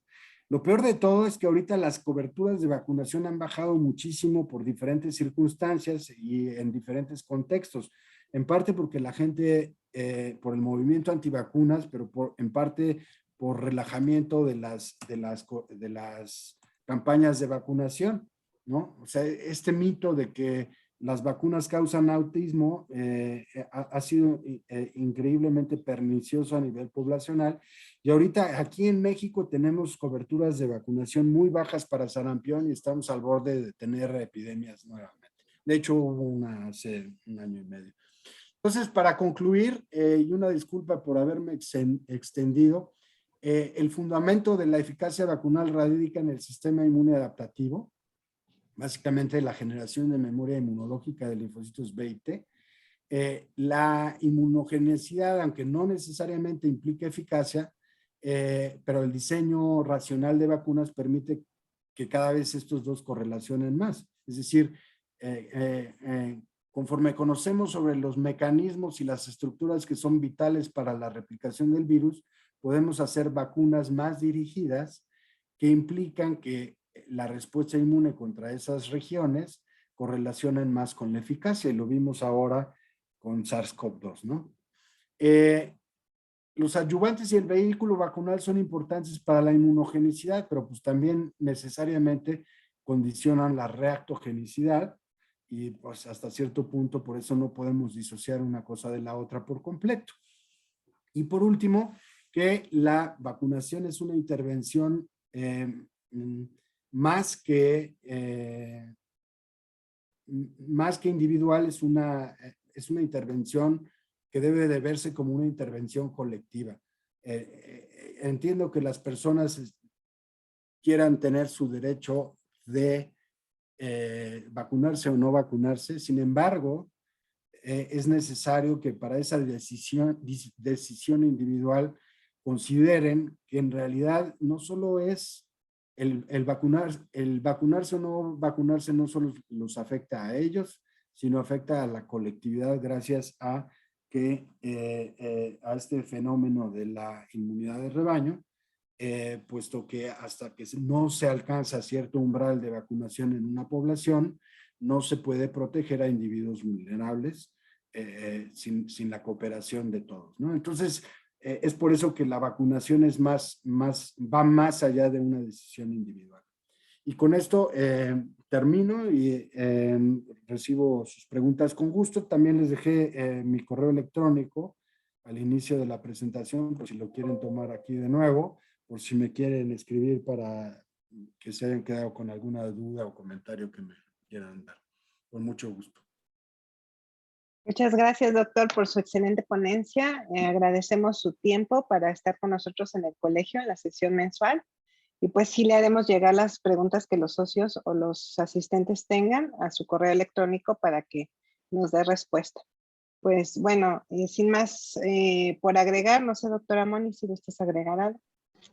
Lo peor de todo es que ahorita las coberturas de vacunación han bajado muchísimo por diferentes circunstancias y en diferentes contextos. En parte porque la gente, por el movimiento antivacunas, pero en parte por relajamiento de las campañas de vacunación, ¿no? O sea, este mito de que las vacunas causan autismo ha sido increíblemente pernicioso a nivel poblacional, y ahorita aquí en México tenemos coberturas de vacunación muy bajas para sarampión y estamos al borde de tener epidemias nuevamente. De hecho, hubo una hace un año y medio. Entonces, para concluir, y una disculpa por haberme extendido, el fundamento de la eficacia vacunal radica en el sistema inmune adaptativo, básicamente la generación de memoria inmunológica de linfocitos B y T. La inmunogenicidad, aunque no necesariamente implica eficacia, pero el diseño racional de vacunas permite que cada vez estos dos correlacionen más. Es decir, conforme conocemos sobre los mecanismos y las estructuras que son vitales para la replicación del virus, podemos hacer vacunas más dirigidas que implican que la respuesta inmune contra esas regiones correlacionan más con la eficacia, y lo vimos ahora con SARS-CoV-2, ¿no? Los adyuvantes y el vehículo vacunal son importantes para la inmunogenicidad, pero pues también necesariamente condicionan la reactogenicidad, y pues hasta cierto punto por eso no podemos disociar una cosa de la otra por completo. Y por último, que la vacunación es una intervención más que individual, es una intervención que debe de verse como una intervención colectiva. Entiendo que las personas quieran tener su derecho de vacunarse o no vacunarse, sin embargo, es necesario que para esa decisión individual consideren que en realidad no solo es el vacunarse o no vacunarse, no solo los afecta a ellos, sino afecta a la colectividad gracias a que a este fenómeno de la inmunidad de rebaño, puesto que hasta que no se alcanza cierto umbral de vacunación en una población, no se puede proteger a individuos vulnerables sin la cooperación de todos, ¿no? Entonces, es por eso que la vacunación es va más allá de una decisión individual. Y con esto termino y recibo sus preguntas con gusto. También les dejé mi correo electrónico al inicio de la presentación, por si lo quieren tomar aquí de nuevo, por si me quieren escribir para que se hayan quedado con alguna duda o comentario que me quieran dar. Con mucho gusto. Muchas gracias, doctor, por su excelente ponencia. Agradecemos su tiempo para estar con nosotros en el colegio, en la sesión mensual. Y pues sí le haremos llegar las preguntas que los socios o los asistentes tengan a su correo electrónico para que nos dé respuesta. Pues bueno, sin más por agregar, no sé, doctora Moni, si gustas agregar algo.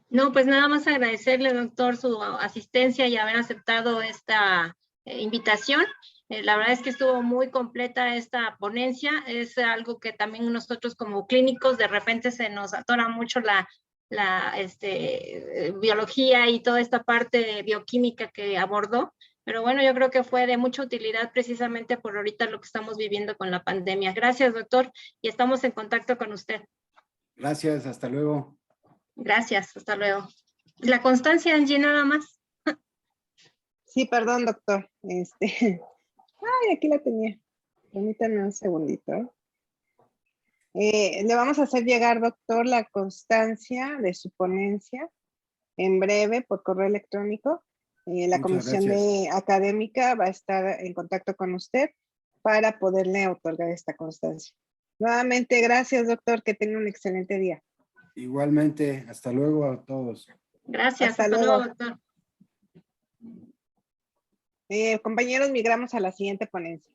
No, pues nada más agradecerle, doctor, su asistencia y haber aceptado esta invitación. La verdad es que estuvo muy completa esta ponencia. Es algo que también nosotros como clínicos de repente se nos atora mucho la biología y toda esta parte bioquímica que abordó. Pero bueno, yo creo que fue de mucha utilidad precisamente por ahorita lo que estamos viviendo con la pandemia. Gracias, doctor, y estamos en contacto con usted. Gracias, hasta luego. Gracias, hasta luego. La constancia, Angie, nada más. Sí, perdón, doctor. Ay, aquí la tenía. Permítame un segundito. Le vamos a hacer llegar, doctor, la constancia de su ponencia en breve por correo electrónico. La Muchas comisión gracias. académica va a estar en contacto con usted para poderle otorgar esta constancia. Nuevamente, gracias, doctor. Que tenga un excelente día. Igualmente, hasta luego a todos. Gracias, Hasta hasta luego, luego. doctor. Compañeros, migramos a la siguiente ponencia.